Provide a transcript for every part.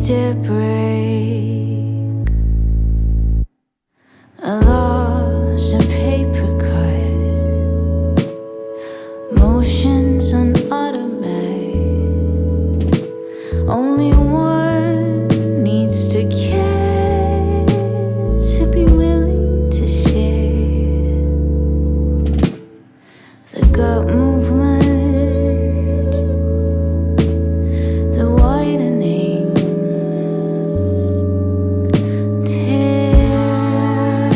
dare break. A lost and paper cut, motions on automatic. Only one needs to care, to be willing to share. The gut movement, the widening tear,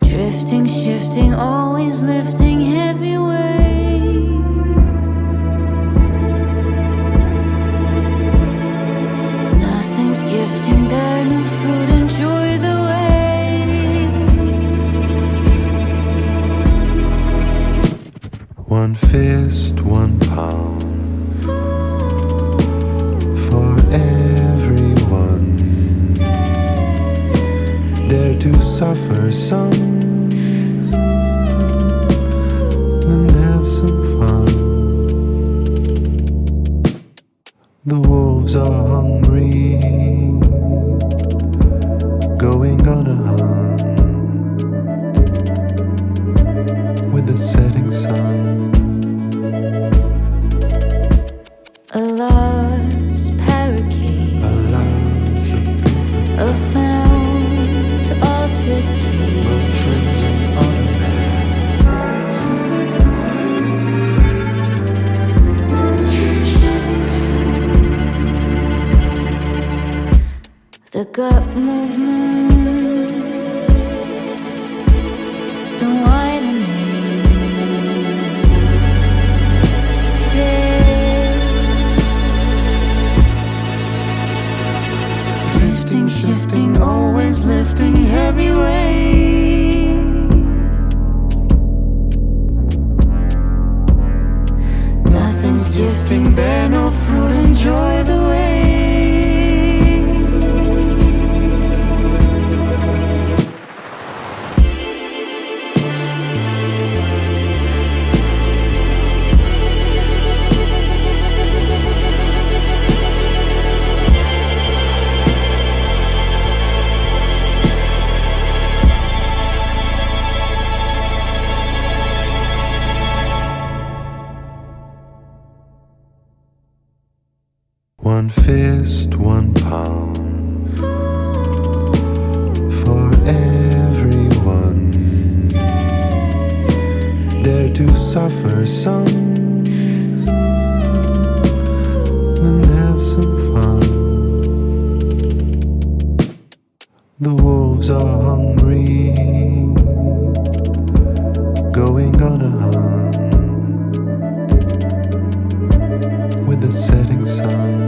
drifting, shifting, always lifting heavy weight. Nothing's gifting, bear no fruit, enjoy the way. One fist, one palm, for everyone. Dare to suffer some, then have some fun. The wolves are hungry, going on a hunt with the setting sun. A lost parakeet, Alas, a found object key. motions on automatic. The gut movement, the widening tear, drifting, shifting, always lifting heavy weight. Nothing's gifting, bear no fruit, enjoy the way. One fist, one palm, for everyone. Dare to suffer some, then have some fun. The wolves are hungry, going on a hunt with the setting sun.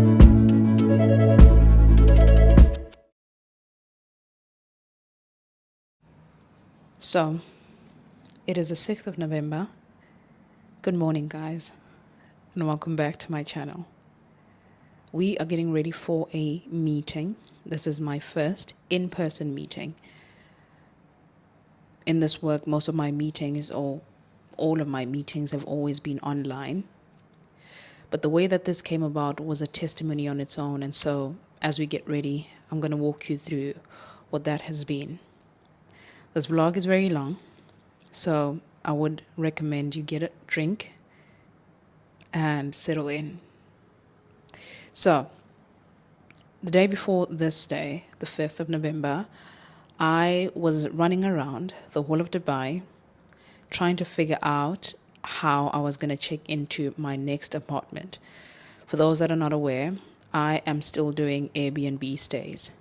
So, it is the 6th of November. Good morning, guys, and welcome back to my channel. We are getting ready for a meeting. This is my first in-person meeting. In this work, most of my meetings, or all of my meetings, have always been online. But the way that this came about was a testimony on its own, and so as we get ready, I'm going to walk you through what that has been. This vlog is very long, so I would recommend you get a drink and settle in. So, the day before this day, the 5th of November, I was running around the whole of Dubai trying to figure out how I was going to check into my next apartment. For those that are not aware, I am still doing Airbnb stays.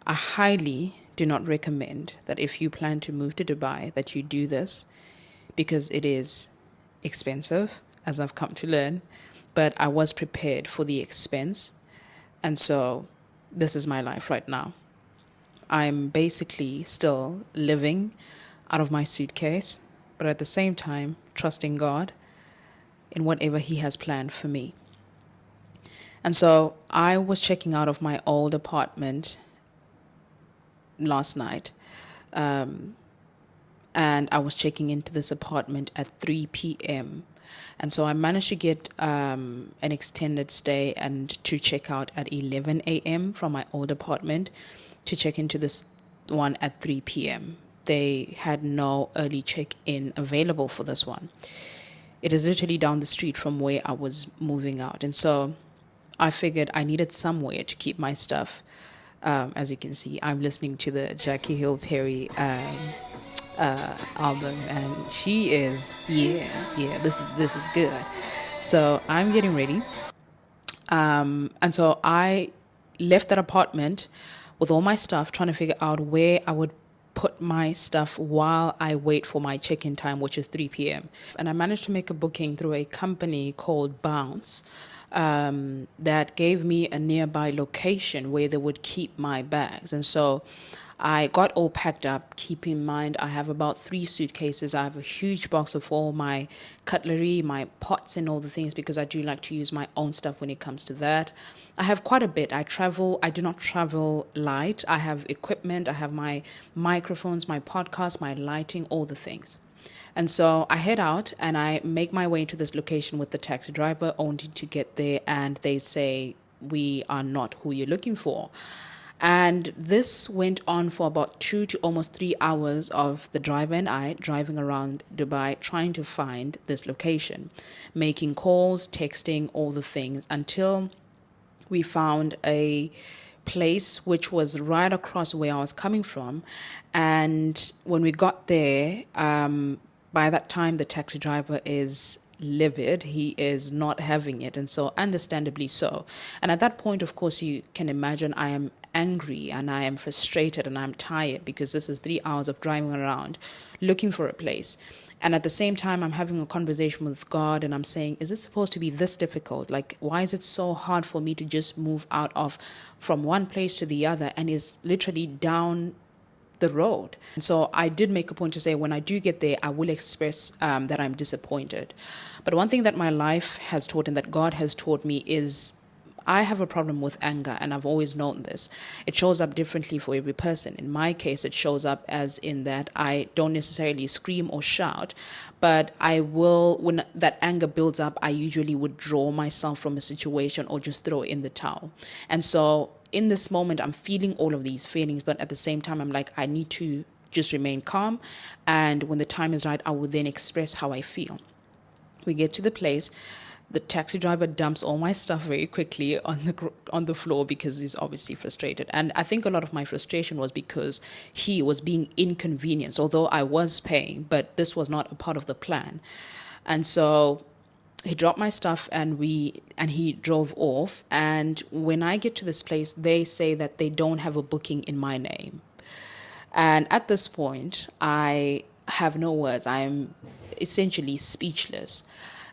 I highly do not recommend that if you plan to move to Dubai that you do this, because it is expensive, as I've come to learn, but I was prepared for the expense, and so this is my life right now. I'm basically still living out of my suitcase, but at the same time trusting God in whatever He has planned for me. And so I was checking out of my old apartment last night, and I was checking into this apartment at 3 p.m. And so I managed to get an extended stay and to check out at 11 a.m. from my old apartment to check into this one at 3 p.m. They had no early check-in available for this one. It is literally down the street from where I was moving out. And so I figured I needed somewhere to keep my stuff. As you can see, I'm listening to the Jackie Hill Perry album, and she is, this is good. So I'm getting ready. And so I left that apartment with all my stuff, trying to figure out where I would put my stuff while I wait for my check-in time, which is 3 p.m. And I managed to make a booking through a company called Bounce that gave me a nearby location where they would keep my bags. And so I got all packed up. Keep in mind, I have about 3 suitcases. I have a huge box of all my cutlery, my pots and all the things, because I do like to use my own stuff when it comes to that. I have quite a bit. I do not travel light. I have equipment. I have my microphones, my podcast, my lighting, all the things. And so I head out and I make my way to this location with the taxi driver, only to get there and they say, we are not who you're looking for. And this went on for about 2 to almost 3 hours of the driver and I driving around Dubai trying to find this location, making calls, texting, all the things, until we found a place which was right across where I was coming from. And when we got there, by that time, the taxi driver is livid. He is not having it. And so understandably so. And at that point, of course, you can imagine I am angry and I am frustrated and I'm tired because this is 3 hours of driving around looking for a place. And at the same time, I'm having a conversation with God and I'm saying, is it supposed to be this difficult? Like, why is it so hard for me to just move out of from one place to the other? And it's literally down the road. And so I did make a point to say, when I do get there, I will express that I'm disappointed. But one thing that my life has taught and that God has taught me is I have a problem with anger, and I've always known this. It shows up differently for every person. In my case, it shows up as in that I don't necessarily scream or shout, but I will, when that anger builds up, I usually withdraw myself from a situation or just throw in the towel. And so in this moment, I'm feeling all of these feelings, but at the same time, I'm like, I need to just remain calm. And when the time is right, I will then express how I feel. We get to the place. The taxi driver dumps all my stuff very quickly on the floor because he's obviously frustrated. And I think a lot of my frustration was because he was being inconvenienced, although I was paying, but this was not a part of the plan. And so he dropped my stuff and he drove off. And when I get to this place, they say that they don't have a booking in my name. And at this point, I have no words. I'm essentially speechless.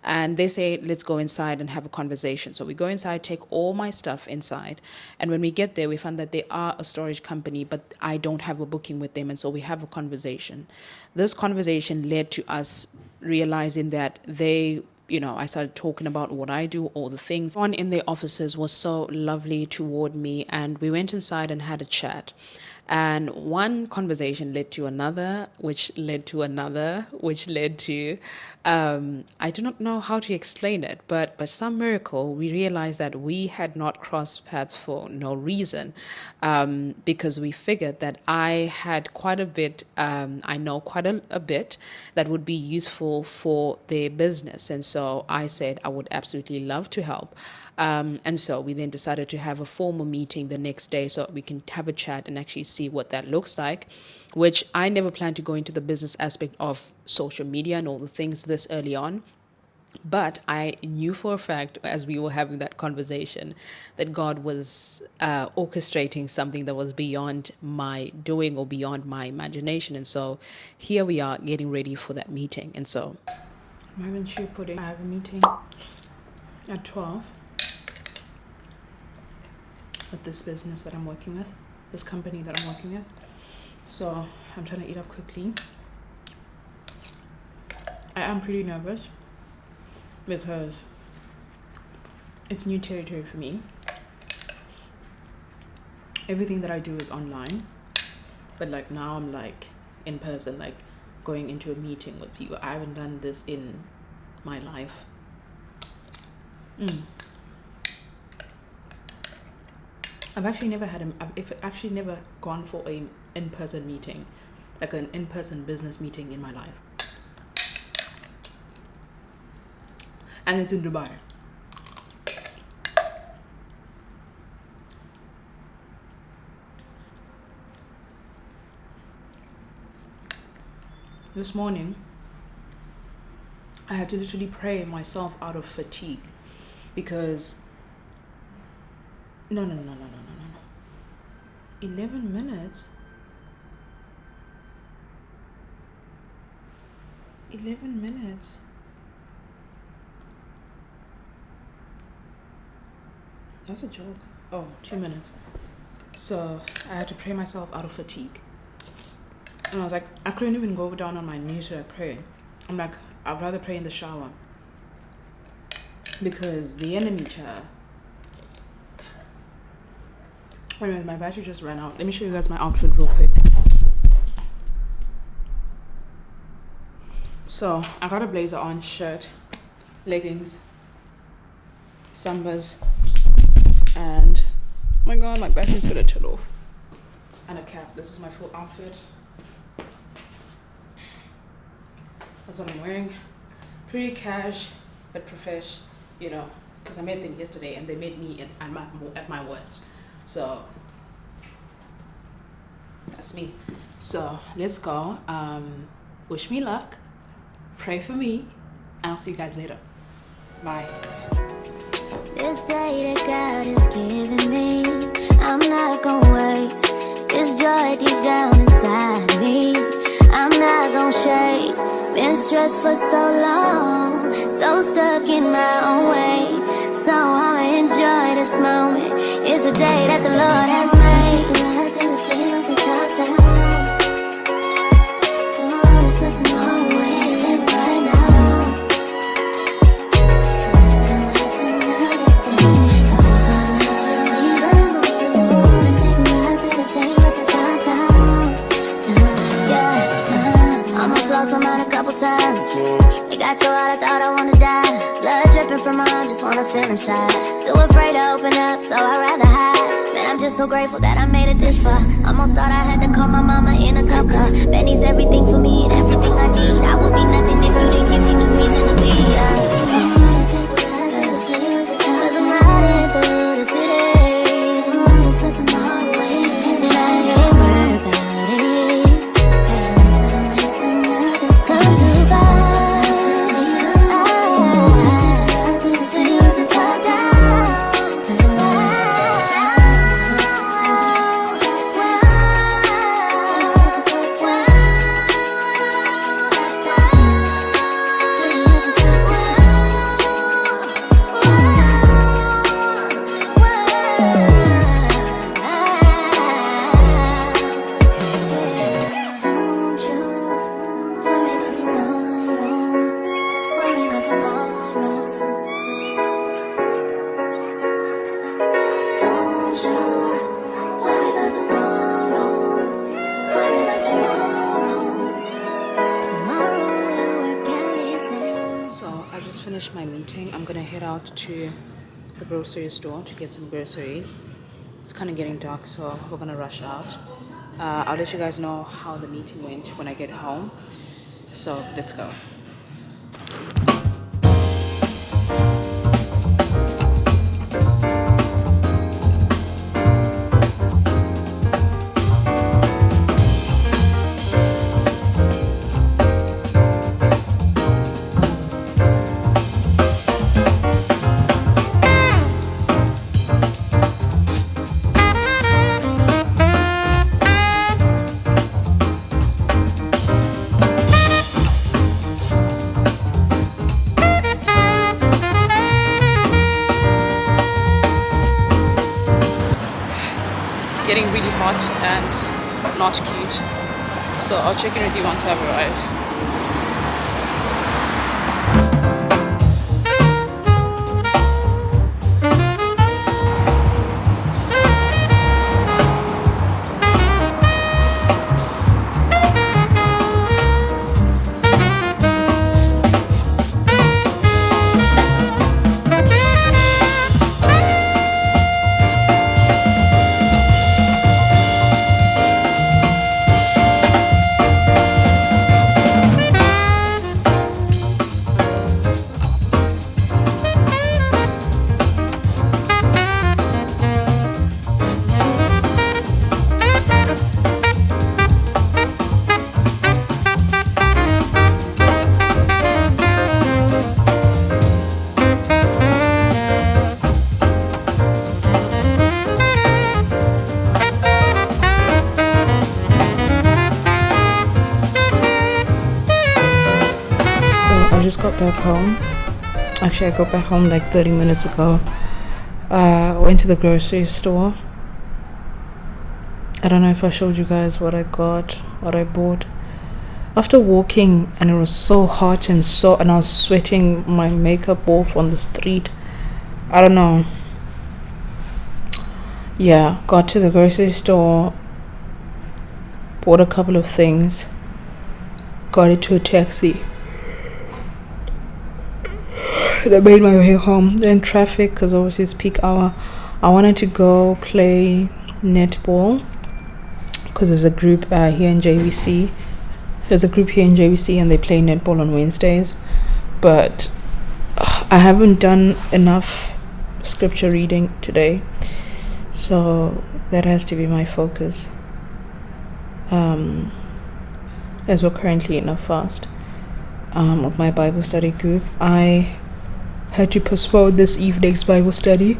And they say, let's go inside and have a conversation. So we go inside, take all my stuff inside. And when we get there, we find that they are a storage company, but I don't have a booking with them. And so we have a conversation. This conversation led to us realizing that I started talking about what I do, all the things. One in their offices was so lovely toward me, and we went inside and had a chat. And one conversation led to another, which led to another, which led to, I do not know how to explain it, but by some miracle, we realized that we had not crossed paths for no reason, because we figured that I had quite a bit, I know quite a bit that would be useful for their business. And so I said I would absolutely love to help. And so we then decided to have a formal meeting the next day so we can have a chat and actually see what that looks like, which I never planned to go into the business aspect of social media and all the things this early on. But I knew for a fact, as we were having that conversation, that God was orchestrating something that was beyond my doing or beyond my imagination. And so here we are getting ready for that meeting. And so I'm having shoe pudding. I have a meeting at 12. With this business that I'm working with, this company that I'm working with. So I'm trying to eat up quickly. I am pretty nervous because it's new territory for me. Everything that I do is online, but like now I'm like in person, like going into a meeting with people. I haven't done this in my life. I've actually never gone for a in-person meeting, like an in-person business meeting in my life. And it's in Dubai. This morning, I had to literally pray myself out of fatigue because no. 11 minutes? 11 minutes? That's a joke. Oh, 2 minutes. So I had to pray myself out of fatigue. And I was like, I couldn't even go down on my knees to pray. I'm like, I'd rather pray in the shower. Because the enemy chair. Anyway, my battery just ran out. Let me show you guys my outfit real quick. So I got a blazer on, shirt, leggings, sambas, and oh my god, my battery's gonna turn off. And a cap. This is my full outfit. That's what I'm wearing. Pretty cash, but profesh, you know, because I met them yesterday and they made me at my worst. So that's me. So let's go. Wish me luck. Pray for me. And I'll see you guys later. Bye. This day that God has given me, I'm not gonna waste this joy deep down inside me. I'm not gonna shake. Been stressed for so long, so stuck in my own way. So I'ma enjoy this moment. It's the day that the Lord has made. It got so hot I thought I wanna die. Blood dripping from my arm, just wanna feel inside. Too afraid to open up, so I'd rather hide. Man, I'm just so grateful that I made it this far. Almost thought I had to call my mama in a cop car. Betty's everything for me and everything I need. I would be nothing if you didn't give me no reason to be. Cause I'm riding through the city. And I ain't worried about it. Come too far. Finished my meeting. I'm gonna head out to the grocery store to get some groceries. It's kind of getting dark, so we're gonna rush out. I'll let you guys know how the meeting went when I get home. So let's go. Getting really hot and not cute, so I'll check in with you once I've arrived. just got back home. Actually, I got back home like 30 minutes ago. Went to the grocery store. I don't know if I showed you guys what I bought. After walking, and it was so hot and I was sweating my makeup off on the street. I don't know. Yeah, got to the grocery store, bought a couple of things, got into a taxi. And I made my way home. Then traffic, because obviously it's peak hour. I wanted to go play netball because there's a group here in JVC. There's a group here in JVC and they play netball on Wednesdays. But I haven't done enough scripture reading today. So that has to be my focus. As we're currently in a fast with my Bible study group, I had to postpone this evening's Bible study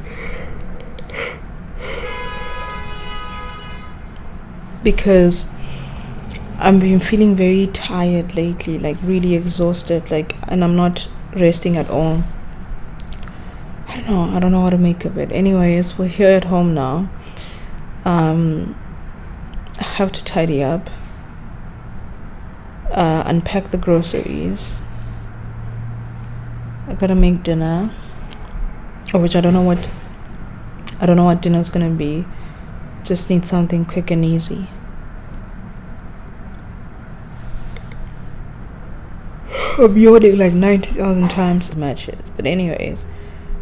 because I've been feeling very tired lately, like really exhausted, and I'm not resting at all. I don't know what to make of it. Anyways, we're here at home now. I have to tidy up, unpack the groceries. I gotta make dinner, which I don't know what dinner's gonna be. Just need something quick and easy. I'm yawning like 90,000 times matches, but anyways,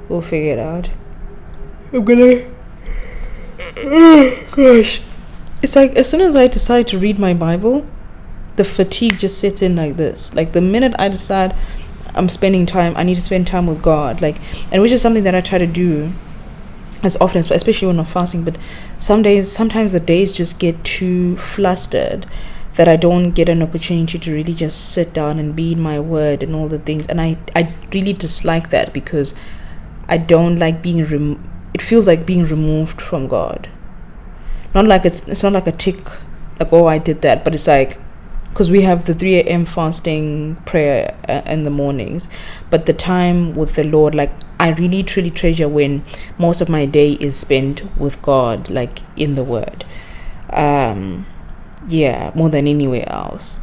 we'll figure it out. I'm gonna. Oh gosh, it's like as soon as I decide to read my Bible, the fatigue just sets in like this. Like the minute I decide I need to spend time with God, and which is something that I try to do as often as, especially when I'm fasting. But sometimes the days just get too flustered that I don't get an opportunity to really just sit down and be in my word and all the things. And I really dislike that because I don't like being it feels like being removed from God. Not like it's not like a tick, like, oh, I did that, but it's like, because we have the 3 a.m. fasting prayer in the mornings, but the time with the Lord, like, I really truly treasure when most of my day is spent with God, like in the Word. Yeah, more than anywhere else.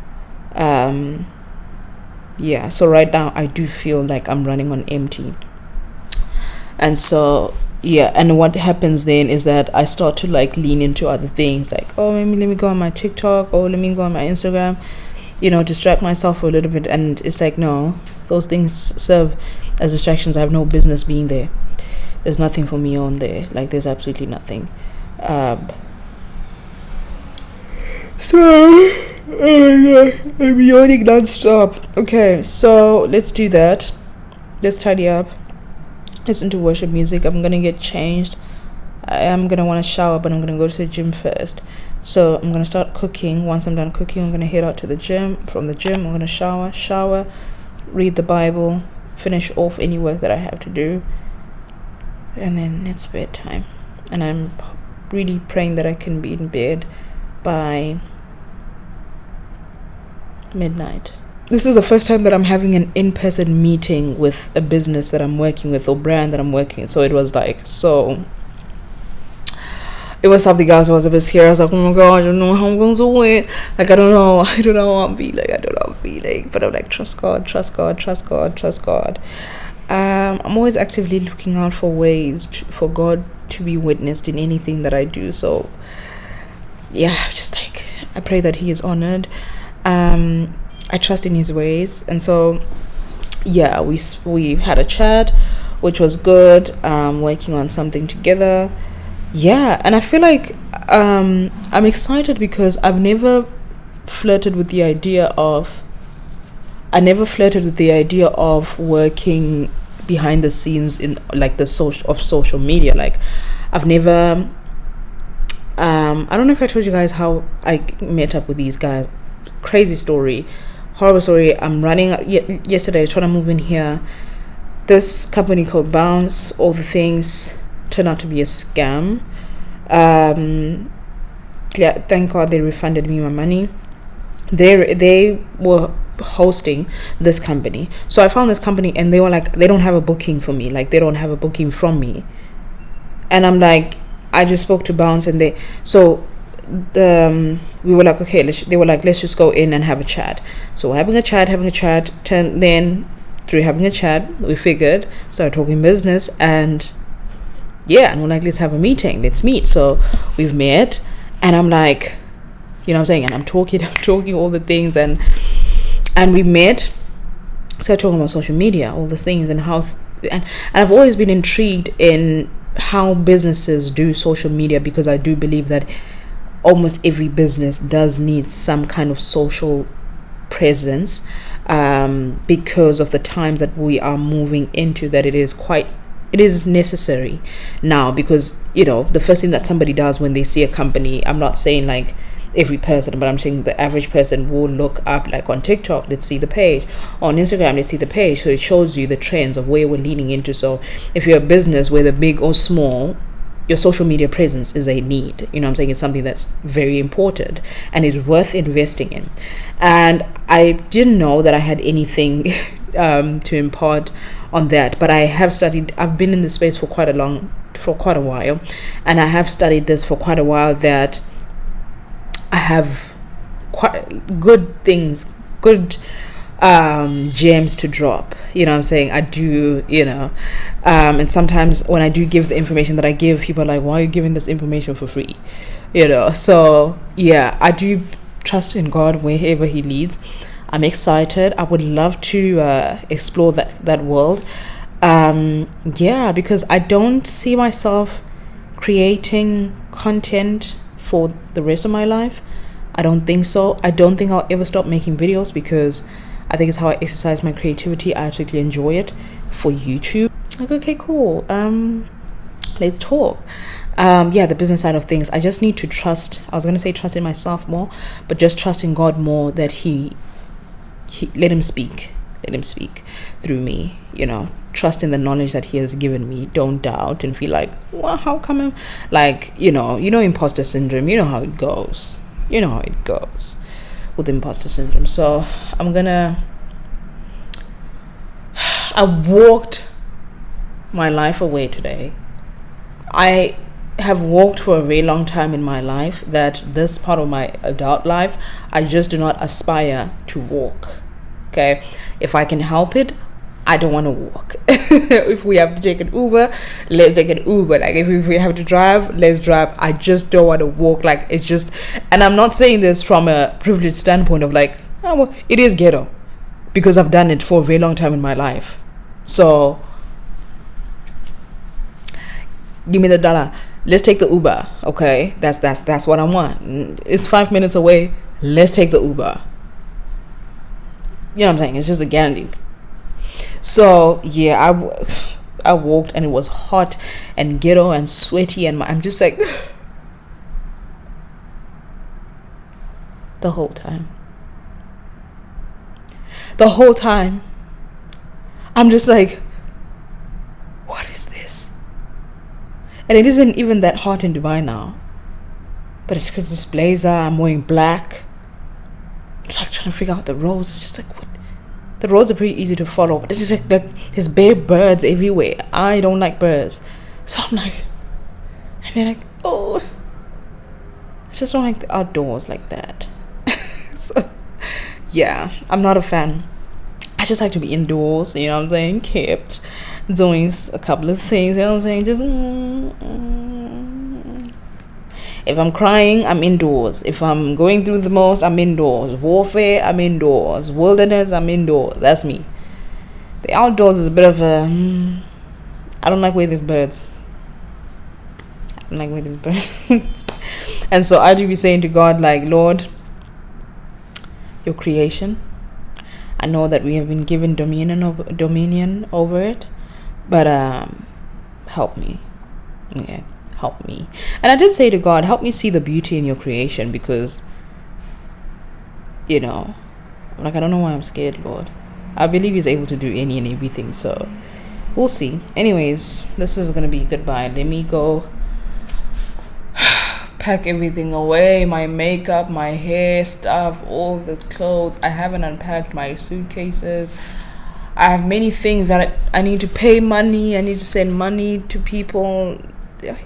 Yeah, so right now I do feel like I'm running on empty. And so, yeah, and what happens then is that I start to like lean into other things, like, oh, maybe let me go on my TikTok, or let me go on my Instagram, distract myself for a little bit. And it's like, no, those things serve as distractions. I have no business being there. There's nothing for me on there. Like, there's absolutely nothing. So, oh my god, I'm yawning non-stop. Okay, so let's do that. Let's tidy up. Listen to worship music. I'm gonna get changed. I am gonna want to shower, but I'm gonna go to the gym first. So I'm gonna start cooking. Once I'm done cooking, I'm gonna head out to the gym. From the gym, I'm gonna shower, read the Bible, finish off any work that I have to do, and then it's bedtime. And I'm really praying that I can be in bed by midnight. This is the first time that I'm having an in-person meeting with a business that I'm working with, or brand that I'm working with. So it was like, it was something else. I was a bit scared. I was like, oh my god, I don't know how I'm going to win. Like, I don't know what I'm feeling. But I'm like, trust God. I'm always actively looking out for ways for God to be witnessed in anything that I do. So yeah, just like, I pray that He is honored. I trust in His ways. And so yeah, we had a chat, which was good. Working on something together. Yeah, and I feel like I'm excited because I never flirted with the idea of working behind the scenes in like the social media. Like, I've never I don't know if I told you guys how I met up with these guys. Crazy story, horrible story. I'm running yesterday, trying to move in here. This company called Bounce, all the things turned out to be a scam. Yeah, thank God they refunded me my money. They were hosting this company. So I found this company, and they were like, they don't have a booking for me. Like, they don't have a booking from me. And I'm like, I just spoke to Bounce, and we were like, okay, they were like, let's just go in and have a chat. So we're having a chat, then through having a chat, we started talking business, and and we're like, let's have a meeting, let's meet. So we've met, and I'm like, you know what I'm saying, and I'm talking all the things, and we met, started talking about social media, all these things, and how, and I've always been intrigued in how businesses do social media, because I do believe that almost every business does need some kind of social presence, because of the times that we are moving into, that it is necessary now. Because the first thing that somebody does when they see a company, I'm not saying like every person, but I'm saying the average person will look up, like on TikTok, let's see the page, on Instagram, let's see the page. So it shows you the trends of where we're leaning into. So if you're a business, whether big or small, your social media presence is a need. I'm saying it's something that's very important and is worth investing in. And I didn't know that I had anything to impart on that, but I've been in this space for quite a while, and I have studied this for quite a while, that I have quite good things, good gems to drop. What I'm saying? I do, and sometimes when I do give the information that I give, people are like, why are you giving this information for free? So I do trust in God wherever He leads. I'm excited. I would love to explore that world. Because I don't see myself creating content for the rest of my life. I don't think so. I don't think I'll ever stop making videos, because I think it's how I exercise my creativity. I absolutely enjoy it. For YouTube, like, okay, cool, let's talk. The business side of things, I just need to trust. I was going to say trust in myself more, but just trust in God more, that he let him speak through me. Trust in the knowledge that He has given me. Don't doubt and feel like, well, how come I'm like, imposter syndrome. You know how it goes with imposter syndrome. So I walked my life away today. I have walked for a very long time in my life, that this part of my adult life, I just do not aspire to walk. Okay, if I can help it, I don't want to walk. If we have to take an Uber, let's take an Uber. Like, if we have to drive, let's drive. I just don't want to walk. Like, it's just, and I'm not saying this from a privileged standpoint of like, oh, well, it is ghetto, because I've done it for a very long time in my life. So give me the dollar. Let's take the Uber. Okay, that's what I want. It's 5 minutes away. Let's take the Uber. You know what I'm saying? It's just a guarantee. So I walked, and it was hot and ghetto and sweaty, and I'm just like the whole time I'm just like, what is this? And it isn't even that hot in Dubai now, but it's because this blazer, I'm wearing black. I'm like trying to figure out the roads. It's just like, what? The roads are pretty easy to follow, but it's just like there's bare birds everywhere. I don't like birds. So I'm like, and they're like, oh, I just don't like the outdoors like that. So I'm not a fan. I just like to be indoors, you know what I'm saying, kept doing a couple of things, you know what I'm saying, just if I'm crying, I'm indoors. If I'm going through the most, I'm indoors. Warfare, I'm indoors. Wilderness, I'm indoors. That's me. The outdoors is a bit of a I don't like where there's birds. And so I do be saying to God, like, Lord, your creation, I know that we have been given dominion over it, but help me. Help me. And I did say to God, help me see the beauty in your creation, because I'm like, I don't know why I'm scared, Lord. I believe He's able to do any and everything, so we'll see. Anyways, this is gonna be goodbye. Let me go pack everything away, my makeup, my hair stuff, all the clothes. I haven't unpacked my suitcases. I have many things that I need to pay money. I need to send money to people. There's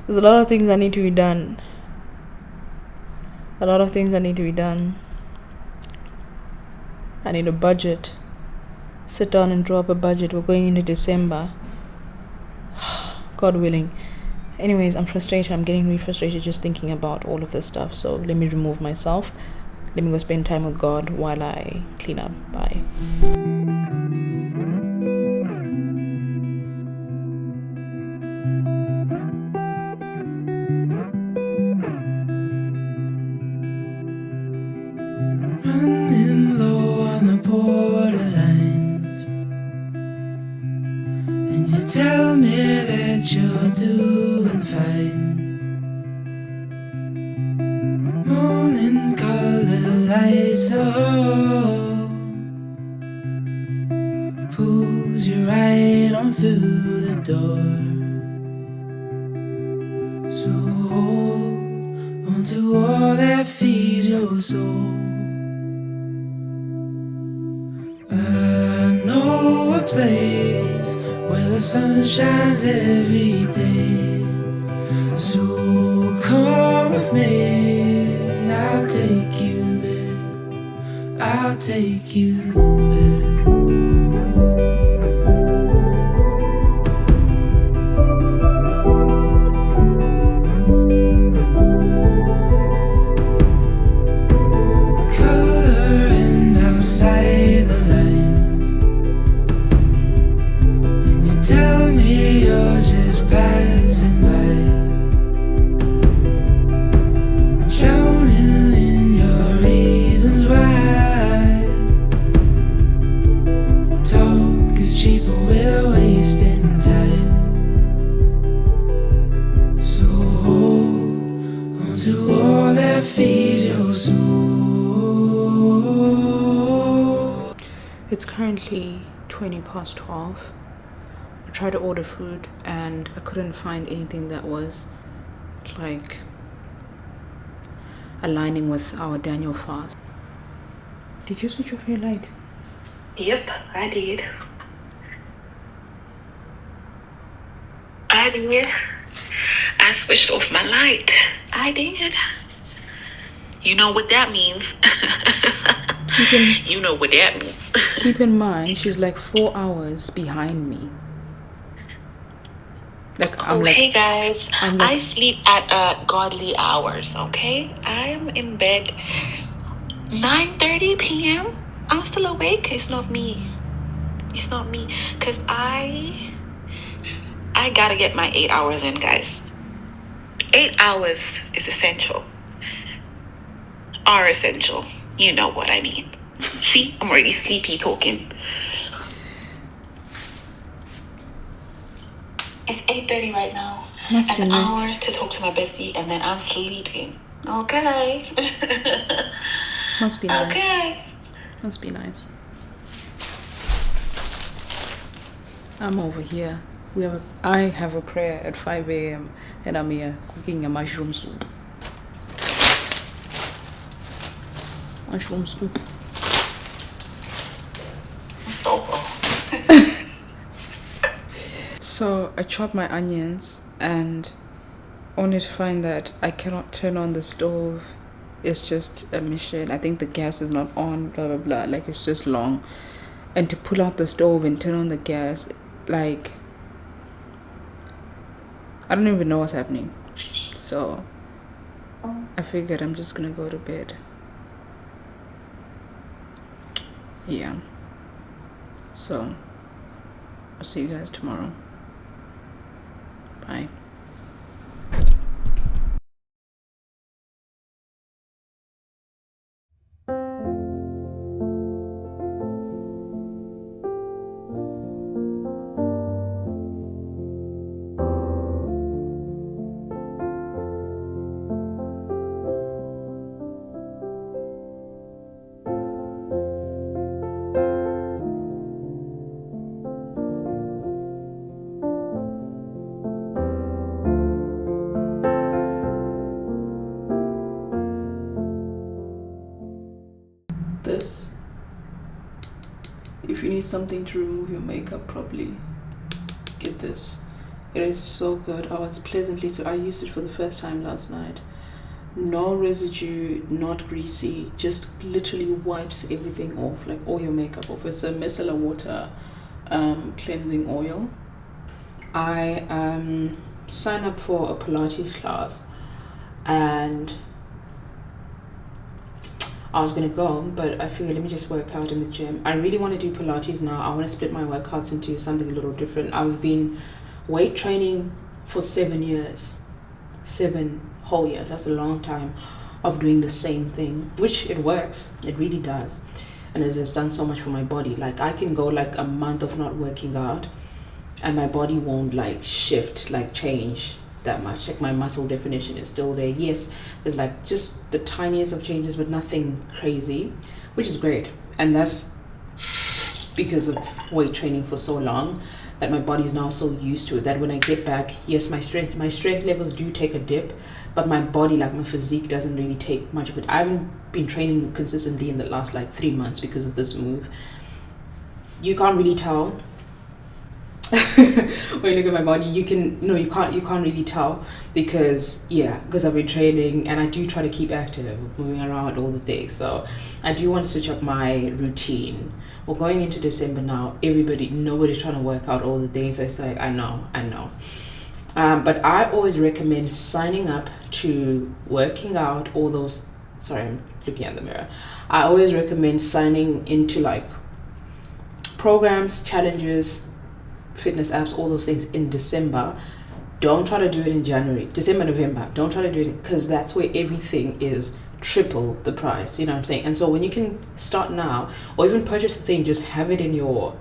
a lot of things that need to be done. A lot of things that need to be done. I need a budget. Sit down and draw up a budget. We're going into December. God willing. Anyways, I'm frustrated. I'm getting really frustrated just thinking about all of this stuff. So let me remove myself. Let me go spend time with God while I clean up. Bye. Running low on the borderlines, and you tell me that you're doing fine. Morning color lights the hall, pulls you right on through the door. So hold onto all that feeds your soul. I know a place where the sun shines every day. So come with me, I'll take you there. I'll take you there. Coloring outside the lines, and you tell me you're just passing by. Drowning in your reasons why. Talk is cheap, but we're wasting time. So hold onto all that feeds your soul. It's currently 12:20. I tried to order food and I couldn't find anything that was like aligning with our Daniel fast. Did you switch off your light? Yep, I did. I did. I switched off my light. I did. You know what that means. You know what that means. Keep in mind, she's like 4 hours behind me. Hey guys, I sleep at godly hours, okay? I'm in bed 9:30 p.m. I'm still awake. It's not me. It's not me. Because I gotta get my 8 hours in, guys. 8 hours is essential. Are essential. You know what I mean. See, I'm already sleepy talking. It's 8:30 right now. An hour to talk to my bestie, and then I'm sleeping. Okay. Must be nice. Okay. Must be nice. I'm over here. I have a prayer at 5 a.m. and I'm here cooking a mushroom soup. Mushroom soup. So So I chopped my onions and only to find that I cannot turn on the stove. It's just a mission. I think the gas is not on, blah blah blah. Like, it's just long. And to pull out the stove and turn on the gas, like, I don't even know what's happening. So I figured I'm just gonna go to bed. Yeah. So I'll see you guys tomorrow. Bye. this. If you need something to remove your makeup properly, get this. It is so good. I was pleasantly so I used it for the first time last night. No residue, not greasy, just literally wipes everything off, like all your makeup off. It's a micellar water cleansing oil. I signed up for a Pilates class and I was gonna go, but I figured let me just work out in the gym. I really want to do Pilates now. I want to split my workouts into something a little different. I've been weight training for 7 years. 7 whole years. That's a long time of doing the same thing, which it works. It really does. And it's just done so much for my body. Like I can go like a month of not working out and my body won't like shift, like change that much. Like my muscle definition is still there. Yes, there's like just the tiniest of changes, but nothing crazy, which is great. And that's because of weight training for so long that my body is now so used to it that when I get back, yes, my strength levels do take a dip, but my body, like my physique, doesn't really take much of it. I haven't been training consistently in the last like 3 months because of this move. You can't really tell. When you look at my body, you can't really tell because I've been training and I do try to keep active, moving around all the things. So I do want to switch up my routine. We're going into December now. Nobody's trying to work out all the things. So it's like I know. But I always recommend signing up to working out all those. Sorry, I'm looking at the mirror. I always recommend signing into like programs, challenges, fitness apps, all those things in December. Don't try to do it in January, December, November. Don't try to do it because that's where everything is triple the price. You know what I'm saying? And so when you can start now or even purchase the thing, just have it in your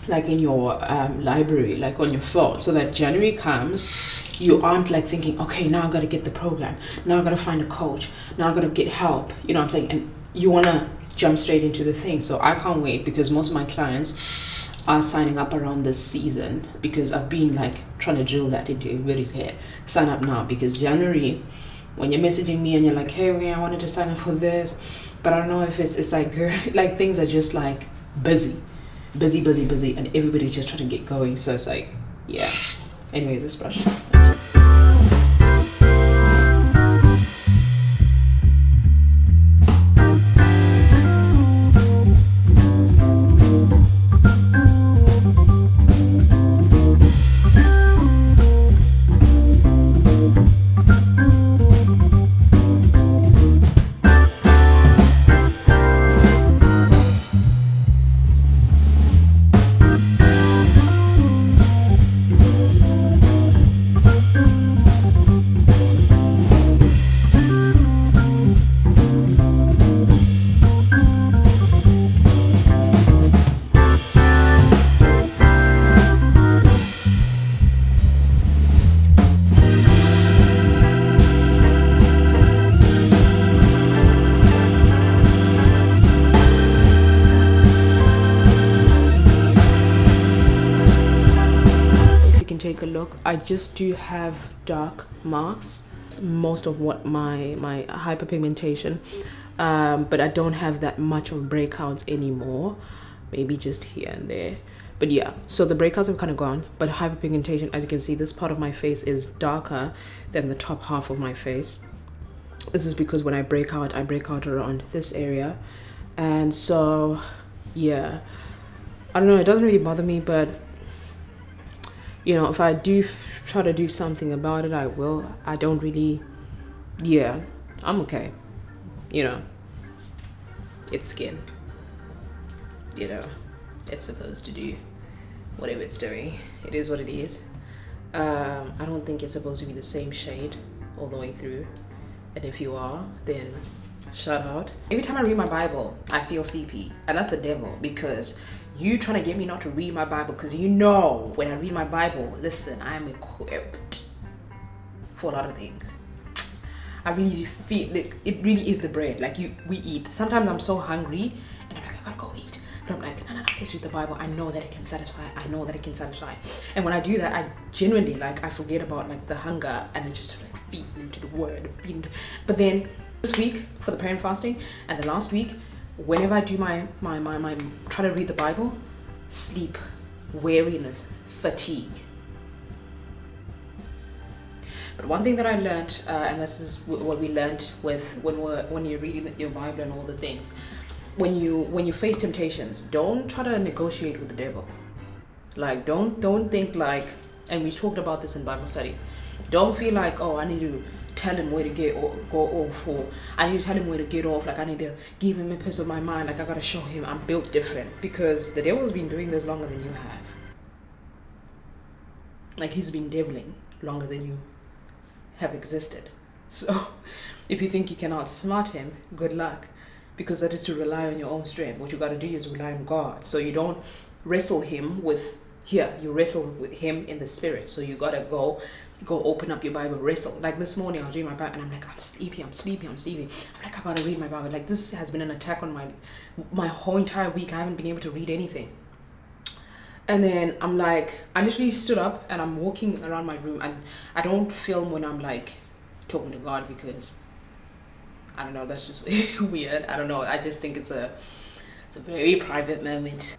library, like on your phone, so that January comes, you aren't like thinking, okay, now I gotta get the program, now I gotta find a coach, now I gotta get help. You know what I'm saying? And you wanna jump straight into the thing. So I can't wait because most of my clients are signing up around this season because I've been like trying to drill that into everybody's head. Sign up now because January, when you're messaging me and you're like, hey, I wanted to sign up for this, but I don't know if it's like, girl, like things are just like busy, and everybody's just trying to get going. So it's like, yeah. Anyways, let's brush. Take a look. I just do have dark marks, most of what my hyperpigmentation, but I don't have that much of breakouts anymore, maybe just here and there. But yeah, so the breakouts have kind of gone, but hyperpigmentation, as you can see, this part of my face is darker than the top half of my face. This is because when I break out around this area. And so yeah, I don't know, it doesn't really bother me, but you know, if I do try to do something about it, I will. I don't really, I'm okay. You know, it's skin. You know, it's supposed to do whatever it's doing. It is what it is. I don't think it's supposed to be the same shade all the way through. And if you are, then shout out. Every time I read my Bible, I feel sleepy. And that's the devil, because you trying to get me not to read my Bible, because you know when I read my Bible, listen, I am equipped for a lot of things. I really feel like it really is the bread. Like we eat. Sometimes I'm so hungry and I'm like, I gotta go eat. But I'm like, no, let's read the Bible. I know that it can satisfy. And when I do that, I genuinely like I forget about like the hunger and I just like feed into the word. But then this week for the parent fasting and the last week, whenever I do my try to read the Bible, sleep, weariness, fatigue. But one thing that I learned, and this is what we learned with when you're reading your Bible and all the things, when you face temptations, don't try to negotiate with the devil. Like don't think like, and we talked about this in Bible study. Don't feel like, oh, I need to tell him where to go off, or I need to tell him where to get off. Like I need to give him a piece of my mind. Like I gotta show him I'm built different, because the devil's been doing this longer than you have. Like he's been deviling longer than you have existed. So if you think you can outsmart him, good luck, because that is to rely on your own strength. What you got to do is rely on God. So you don't wrestle him with here, you wrestle with him in the spirit. So you got to go open up your Bible, wrestle. Like this morning I was reading my Bible and I'm like, I'm sleepy. I'm like, I got to read my Bible. Like this has been an attack on my whole entire week. I haven't been able to read anything. And then I'm like, I literally stood up and I'm walking around my room, and I don't film when I'm like talking to God, because I don't know, that's just weird. I don't know. I just think it's a very private moment.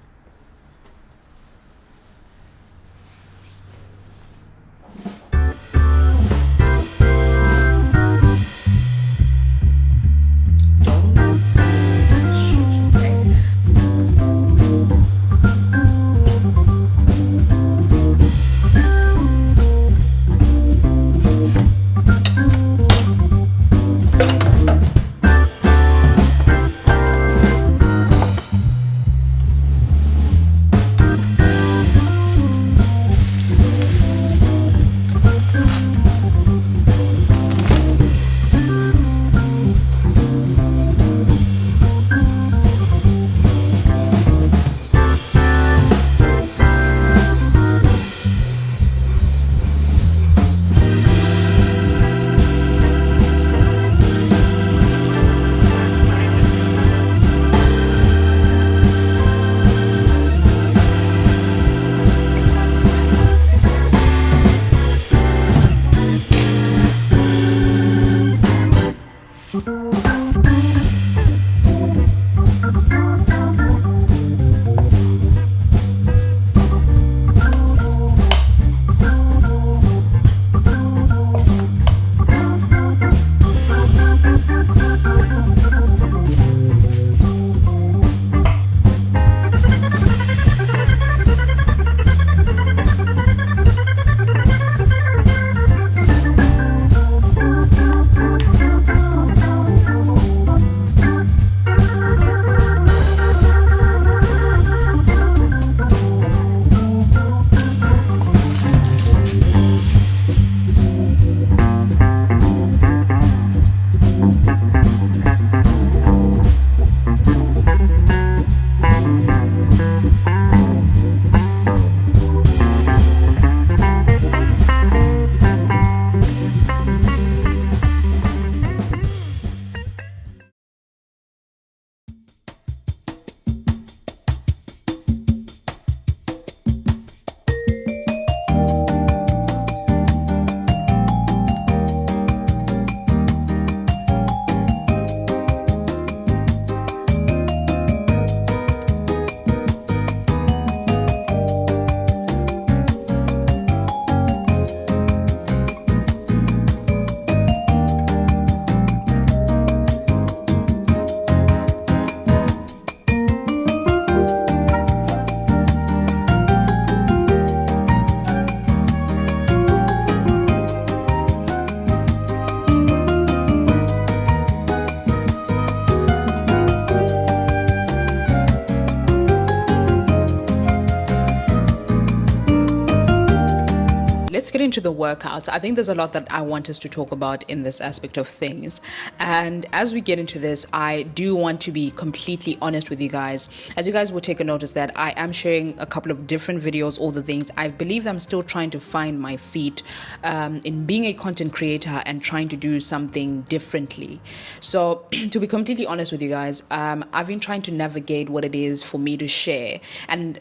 Let's get into the workouts. I think there's a lot that I want us to talk about in this aspect of things. And as we get into this, I do want to be completely honest with you guys. As you guys will take a notice that I am sharing a couple of different videos, all the things. I believe I'm still trying to find my feet in being a content creator and trying to do something differently. So to be completely honest with you guys, I've been trying to navigate what it is for me to share. And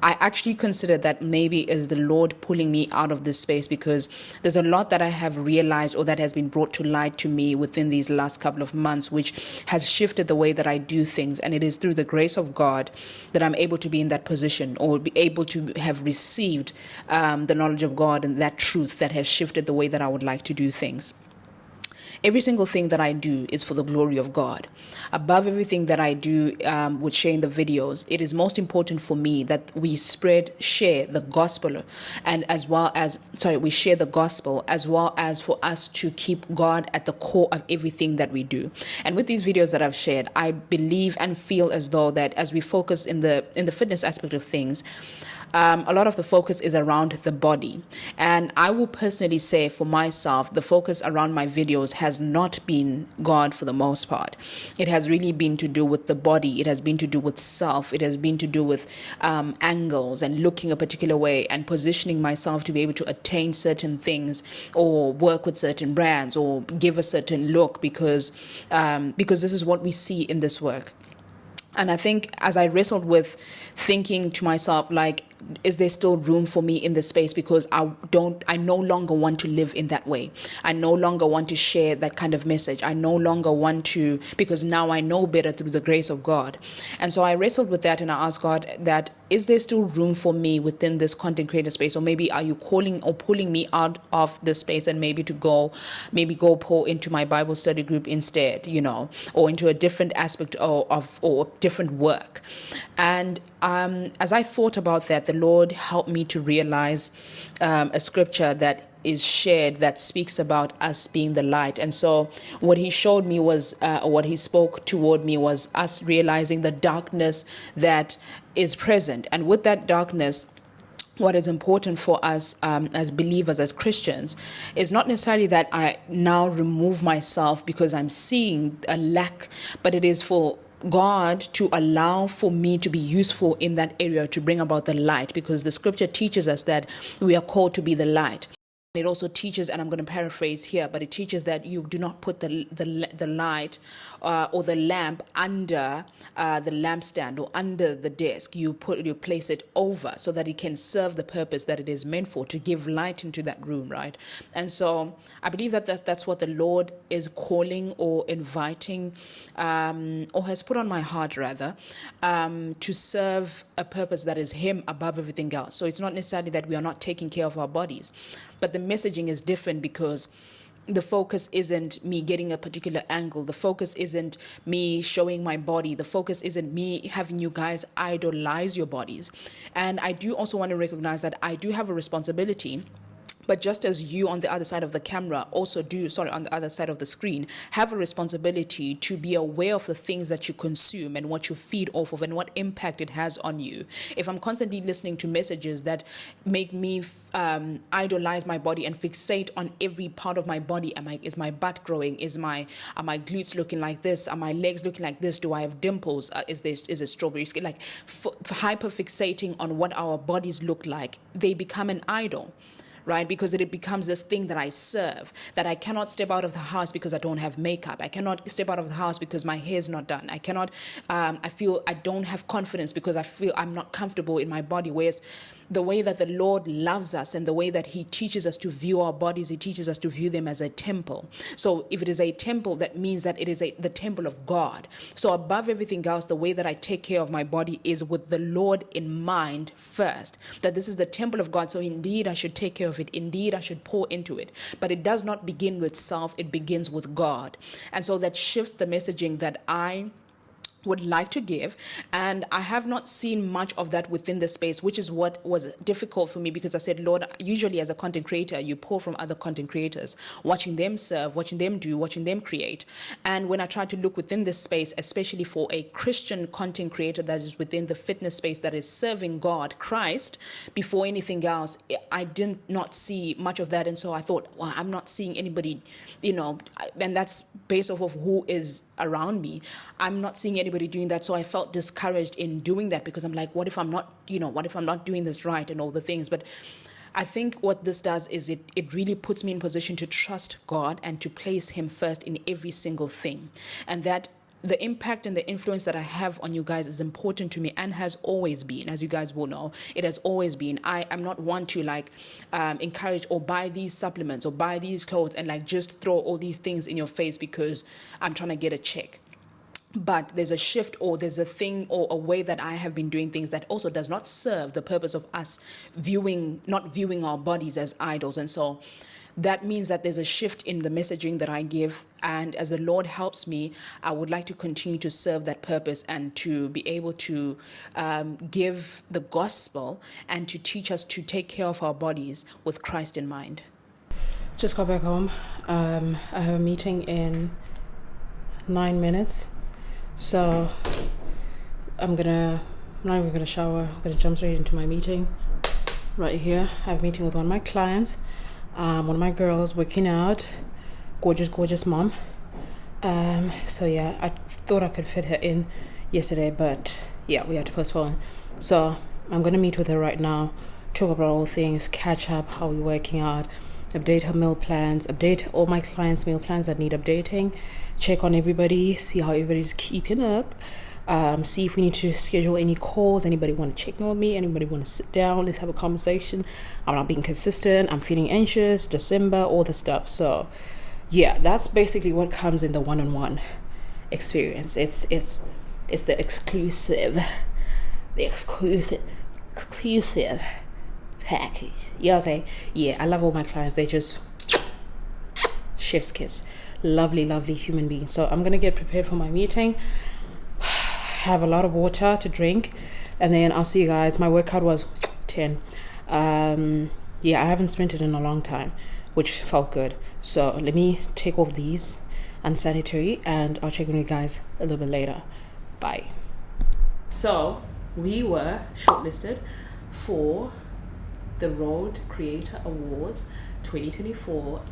I actually consider that maybe is the Lord pulling me out of this space, because there's a lot that I have realized or that has been brought to light to me within these last couple of months, which has shifted the way that I do things. And it is through the grace of God that I'm able to be in that position, or be able to have received the knowledge of God and that truth that has shifted the way that I would like to do things. Every single thing that I do is for the glory of God. Above everything that I do with sharing the videos, it is most important for me that we share the gospel, and we share the gospel, as well as for us to keep God at the core of everything that we do. And with these videos that I've shared, I believe and feel as though that as we focus in the fitness aspect of things, a lot of the focus is around the body. And I will personally say for myself, the focus around my videos has not been God for the most part. It has really been to do with the body. It has been to do with self. It has been to do with angles and looking a particular way and positioning myself to be able to attain certain things, or work with certain brands, or give a certain look, because this is what we see in this work. And I think as I wrestled with thinking to myself, like, is there still room for me in this space? Because I no longer want to live in that way. I no longer want to share that kind of message. I no longer want to, because now I know better through the grace of God. And so I wrestled with that, and I asked God that, is there still room for me within this content creator space? Or maybe are you calling or pulling me out of this space, and maybe to go pour into my Bible study group instead, or into a different aspect or different work. And as I thought about that, the Lord helped me to realize a scripture that is shared that speaks about us being the light. And so what he showed me was, or what he spoke toward me, was us realizing the darkness that is present. And with that darkness, what is important for us as believers, as Christians, is not necessarily that I now remove myself because I'm seeing a lack, but it is for God to allow for me to be useful in that area to bring about the light, because the scripture teaches us that we are called to be the light. It also teaches, and I'm going to paraphrase here, but it teaches that you do not put the light or the lamp under the lampstand or under the desk. You place it over so that it can serve the purpose that it is meant for, to give light into that room, right? And so I believe that that's what the Lord is calling or inviting, or has put on my heart rather, to serve a purpose that is Him above everything else. So it's not necessarily that we are not taking care of our bodies, but the messaging is different, because the focus isn't me getting a particular angle. The focus isn't me showing my body. The focus isn't me having you guys idolize your bodies. And I do also want to recognize that I do have a responsibility. But just as you on the other side of the camera on the other side of the screen, have a responsibility to be aware of the things that you consume and what you feed off of and what impact it has on you. If I'm constantly listening to messages that make me idolize my body and fixate on every part of my body, is my butt growing? Are my glutes looking like this? Are my legs looking like this? Do I have dimples? Is it strawberry skin? Like hyper fixating on what our bodies look like, they become an idol. Right? Because it becomes this thing that I serve, that I cannot step out of the house because I don't have makeup. I cannot step out of the house because my hair's not done. I cannot, I feel I don't have confidence because I feel I'm not comfortable in my body. Whereas the way that the Lord loves us and the way that He teaches us to view our bodies, He teaches us to view them as a temple. So if it is a temple, that means that it is the temple of God. So above everything else, the way that I take care of my body is with the Lord in mind first, that this is the temple of God. So indeed, I should take care of it. Indeed, I should pour into it. But it does not begin with self. It begins with God. And so that shifts the messaging that I would like to give, and I have not seen much of that within the space, which is what was difficult for me, because I said, Lord, usually as a content creator, you pour from other content creators, watching them serve, watching them do, watching them create. And when I tried to look within this space, especially for a Christian content creator that is within the fitness space, that is serving God, Christ, before anything else, I did not see much of that. And so I thought, well, I'm not seeing anybody, and that's based off of who is around me. I'm not seeing anybody doing that. So I felt discouraged in doing that, because I'm like, what if I'm not doing this right and all the things. But I think what this does is it really puts me in position to trust God and to place Him first in every single thing. And that the impact and the influence that I have on you guys is important to me and has always been, as you guys will know. It has always been. I am not one to like encourage or buy these supplements or buy these clothes and like just throw all these things in your face because I'm trying to get a check. But there's a shift, or there's a thing or a way that I have been doing things that also does not serve the purpose of us not viewing our bodies as idols. And so that means that there's a shift in the messaging that I give. And as the Lord helps me, I would like to continue to serve that purpose and to be able to give the gospel and to teach us to take care of our bodies with Christ in mind. Just got back home. I have a meeting in 9 minutes. So I'm not even gonna shower. I'm gonna jump straight into my meeting right here. I have a meeting with one of my clients, one of my girls working out, gorgeous mom. So yeah, I thought I could fit her in yesterday, but yeah, we had to postpone. So I'm gonna meet with her right now, talk about all things, catch up, how we're working out, update her meal plans, update all my clients' meal plans that need updating, check on everybody, see how everybody's keeping up, see if we need to schedule any calls, anybody want to check in with me, anybody want to sit down, let's have a conversation. I'm not being consistent, I'm feeling anxious, December, all the stuff. So yeah, that's basically what comes in the one-on-one experience. It's the exclusive package. You know what I'm saying? Yeah, I love all my clients. They just chef's kiss. Lovely human beings. So I'm gonna get prepared for my meeting, have a lot of water to drink, and then I'll see you guys. My workout was 10. Yeah, I haven't sprinted in a long time, which felt good. So let me take off these unsanitary and I'll check on you guys a little bit later. Bye. So we were shortlisted for the Road Creator Awards 2024.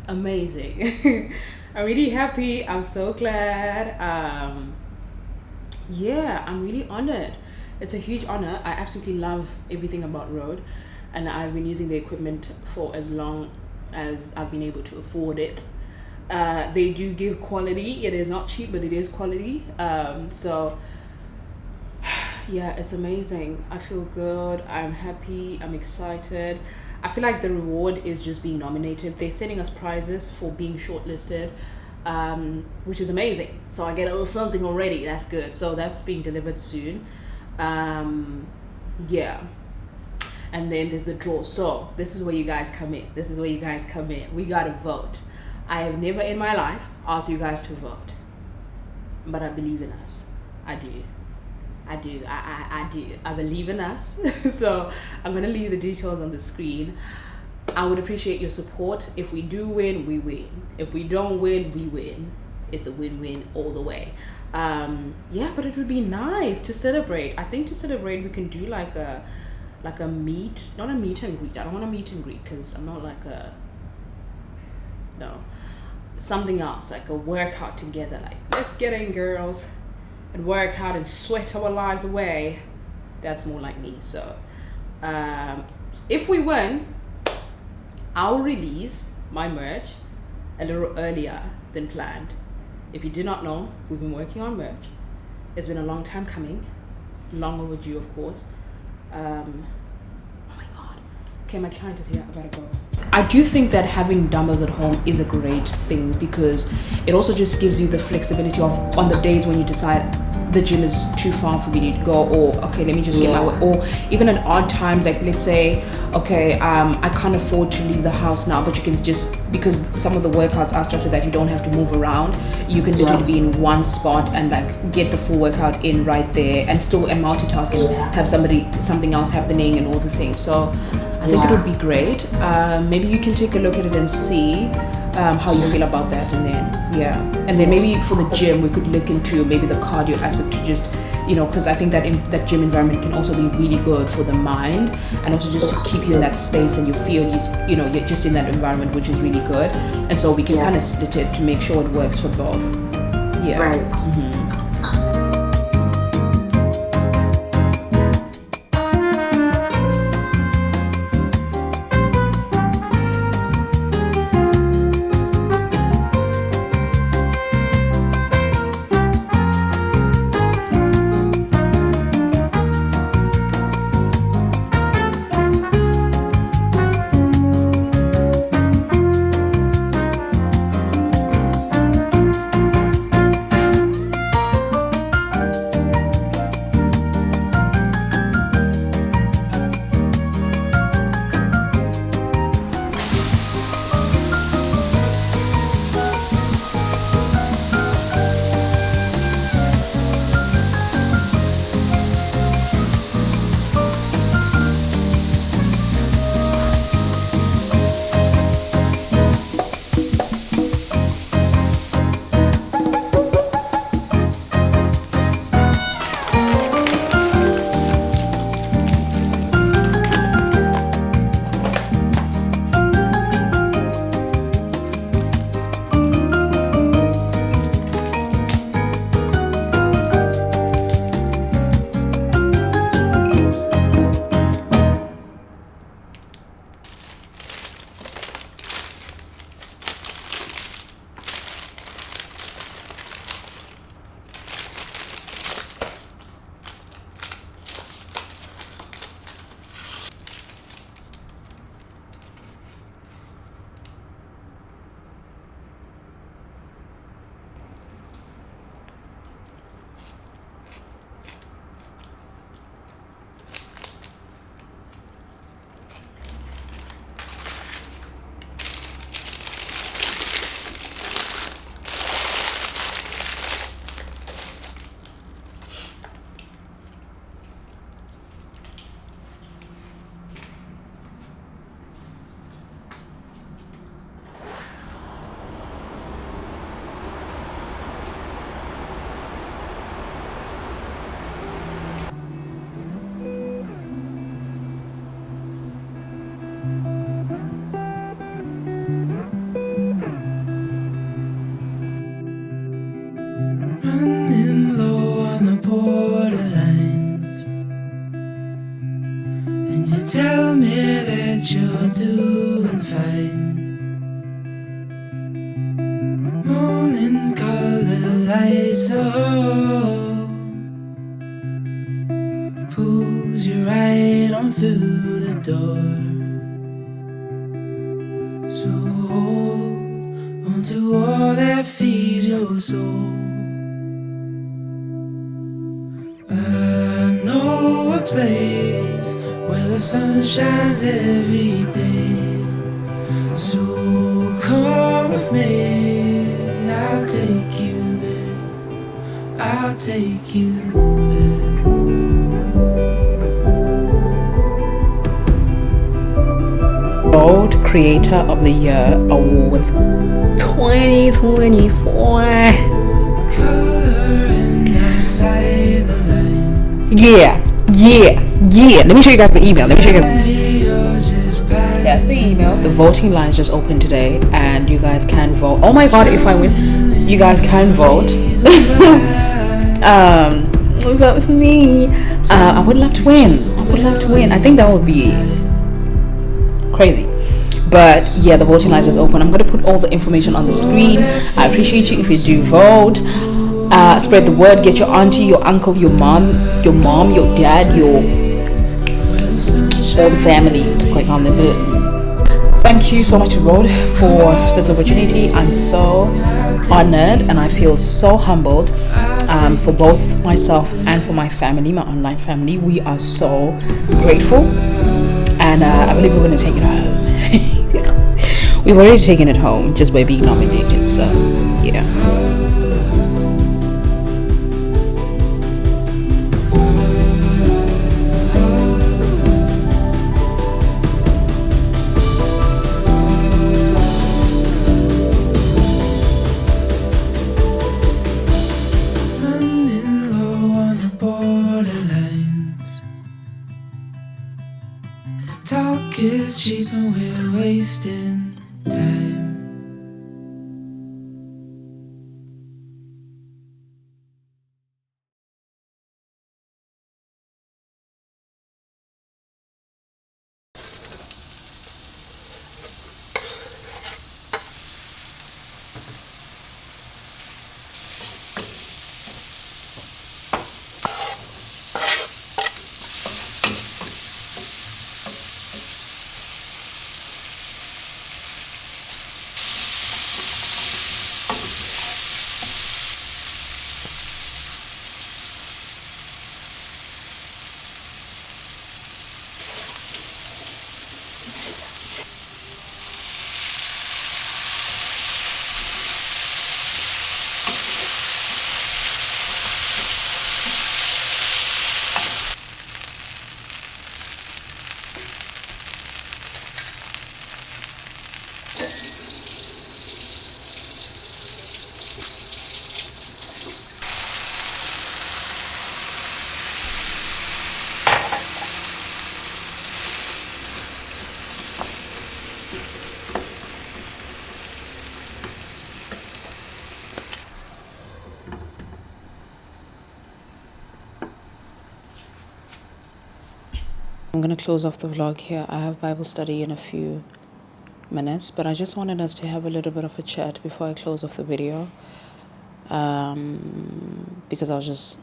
Amazing. I'm really happy. I'm so glad. Yeah, I'm really honored. It's a huge honor. I absolutely love everything about Road, and I've been using the equipment for as long as I've been able to afford it. They do give quality. It is not cheap, but it is quality. So yeah, it's amazing. I feel good. I'm happy. I'm excited. I feel like the reward is just being nominated. They're sending us prizes for being shortlisted, which is amazing. So I get a little something already. That's good. So that's being delivered soon. Yeah. And then there's the draw. So this is where you guys come in. We got to vote. I have never in my life asked you guys to vote, but I believe in us. I do. I believe in us. So I'm gonna leave the details on the screen. I would appreciate your support. If we do win, we win. If we don't win, we win. It's a win-win all the way. Yeah, but it would be nice to celebrate. I think to celebrate we can do like a meet, not a meet and greet. I don't want a meet and greet because I'm not like something else, like a workout together, like let's get in, girls, and work out and sweat our lives away. That's more like me. So if we win, I'll release my merch a little earlier than planned. If you do not know, we've been working on merch. It's been a long time coming, long overdue, of course. Oh my god. Okay, my client is here. I gotta go. I do think that having dumbbells at home is a great thing because it also just gives you the flexibility of on the days when you decide the gym is too far for me to go, or okay, let me just get my way, or even at odd times, like let's say, okay, I can't afford to leave the house now, but you can just, because some of the workouts are structured that you don't have to move around, you can literally be in one spot and like get the full workout in right there and still multitask and have something else happening and all the things. So I think it would be great. Maybe you can take a look at it and see how you feel about that, and then maybe for the gym we could look into maybe the cardio aspect to just, because I think that that gym environment can also be really good for the mind and also just to keep you in that space and you feel you're just in that environment, which is really good. And so we can kind of split it to make sure it works for both. Right. Mm-hmm. that you're doing fine. Morning color lights the hall, pulls you right on through the door. So hold onto all that feeds your soul. I know a place where the sun shines every day. So come with me, I'll take you there. I'll take you there. World Creator of the Year Awards 2024. Outside the line. Yeah. Let me show you guys the email. That's the email. The voting lines just opened today, and you guys can vote. Oh my god, if I win, you guys can vote. Vote for me. I would love to win. I think that would be crazy. But yeah, the voting lines just open. I'm going to put all the information on the screen. I appreciate you if you do vote. Spread the word. Get your auntie, your uncle, your mom, your dad, your whole family to click on the button. Thank you so much, Road, for this opportunity. I'm so honored and I feel so humbled for both myself and for my family, my online family. We are so grateful, and I believe we're going to take it home. We've already taken it home just by being nominated, so yeah. Running low on the borderlines. Talk is cheap and we're wasting time. I'm going to close off the vlog here. I have Bible study in a few minutes, but I just wanted us to have a little bit of a chat before I close off the video, because I was just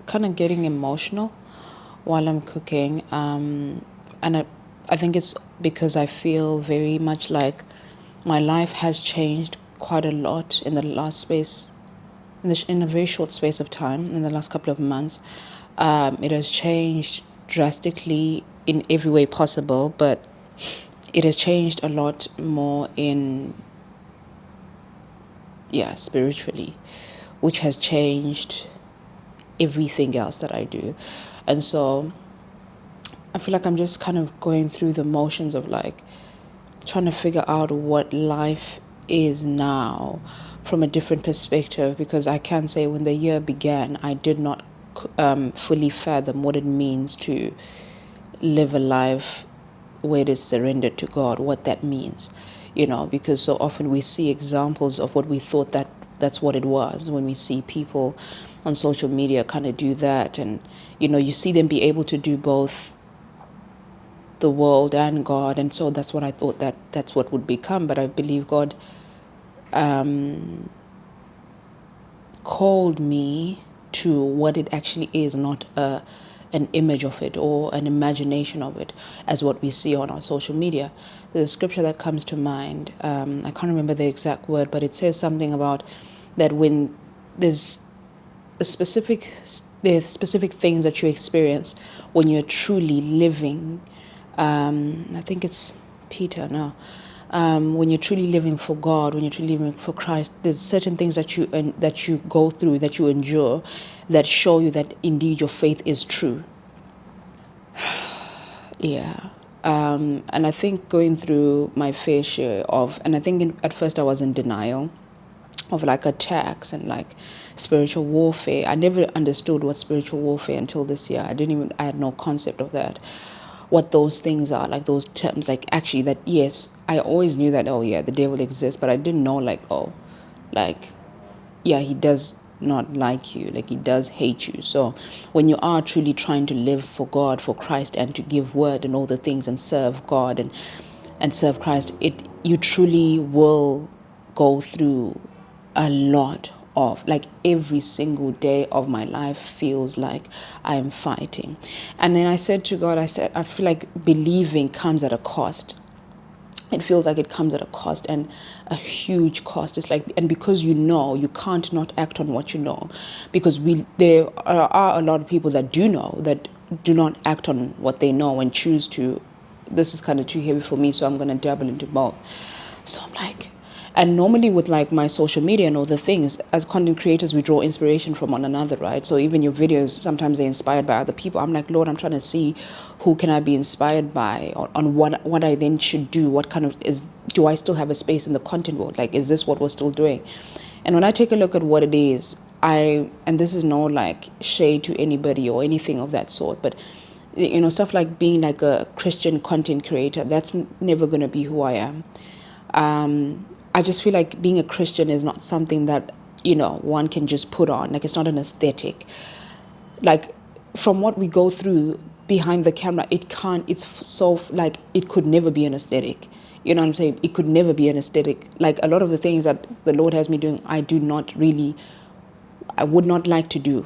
kind of getting emotional while I'm cooking, and I think it's because I feel very much like my life has changed quite a lot in the last space, in a very short space of time, in the last couple of months. It has changed drastically in every way possible, but it has changed a lot more spiritually, which has changed everything else that I do. And so I feel like I'm just kind of going through the motions of like trying to figure out what life is now from a different perspective, because I can say when the year began, I did not fully fathom what it means to live a life where it is surrendered to God, what that means, because so often we see examples of what we thought that's what it was when we see people on social media kind of do that, and you see them be able to do both the world and God, and so that's what I thought that's what would become. But I believe God called me to what it actually is, not an image of it or an imagination of it, as what we see on our social media. There's a scripture that comes to mind. I can't remember the exact word, but it says something about that when there's there's specific things that you experience when you're truly living. I think it's Peter now. When you're truly living for God, when you're truly living for Christ, there's certain things that you go through, that you endure, that show you that indeed your faith is true. Yeah. And I think going through my fair share of, and I think at first I was in denial of like attacks and like spiritual warfare. I never understood what spiritual warfare until this year. I had no concept of that. What those things are, like those terms, like actually that, yes, I always knew that, oh yeah, the devil exists, but I didn't know like, oh, like, yeah, he does not like you, like he does hate you. So when you are truly trying to live for God, for Christ, and to give word and all the things and serve God and serve Christ, you truly will go through a lot of, like, every single day of my life feels like I'm fighting. And then I said to God, I said, I feel like believing comes at a cost. It feels like it comes at a cost, and a huge cost. It's like, and because you can't not act on what you know, because there are a lot of people that do know, that do not act on what they know and choose to, this is kind of too heavy for me, so I'm going to dabble into both. So I'm like, and normally with like my social media and all the things, as content creators, we draw inspiration from one another, right? So even your videos, sometimes they're inspired by other people. I'm like, Lord, I'm trying to see who can I be inspired by, on what I then should do. What kind of do I still have a space in the content world? Like, is this what we're still doing? And when I take a look at what it is, and this is no like shade to anybody or anything of that sort, but stuff like being like a Christian content creator, that's never going to be who I am. I just feel like being a Christian is not something that, one can just put on. Like, it's not an aesthetic. Like, from what we go through behind the camera, it's so, like, it could never be an aesthetic. You know what I'm saying? It could never be an aesthetic. Like, a lot of the things that the Lord has me doing, I would not like to do.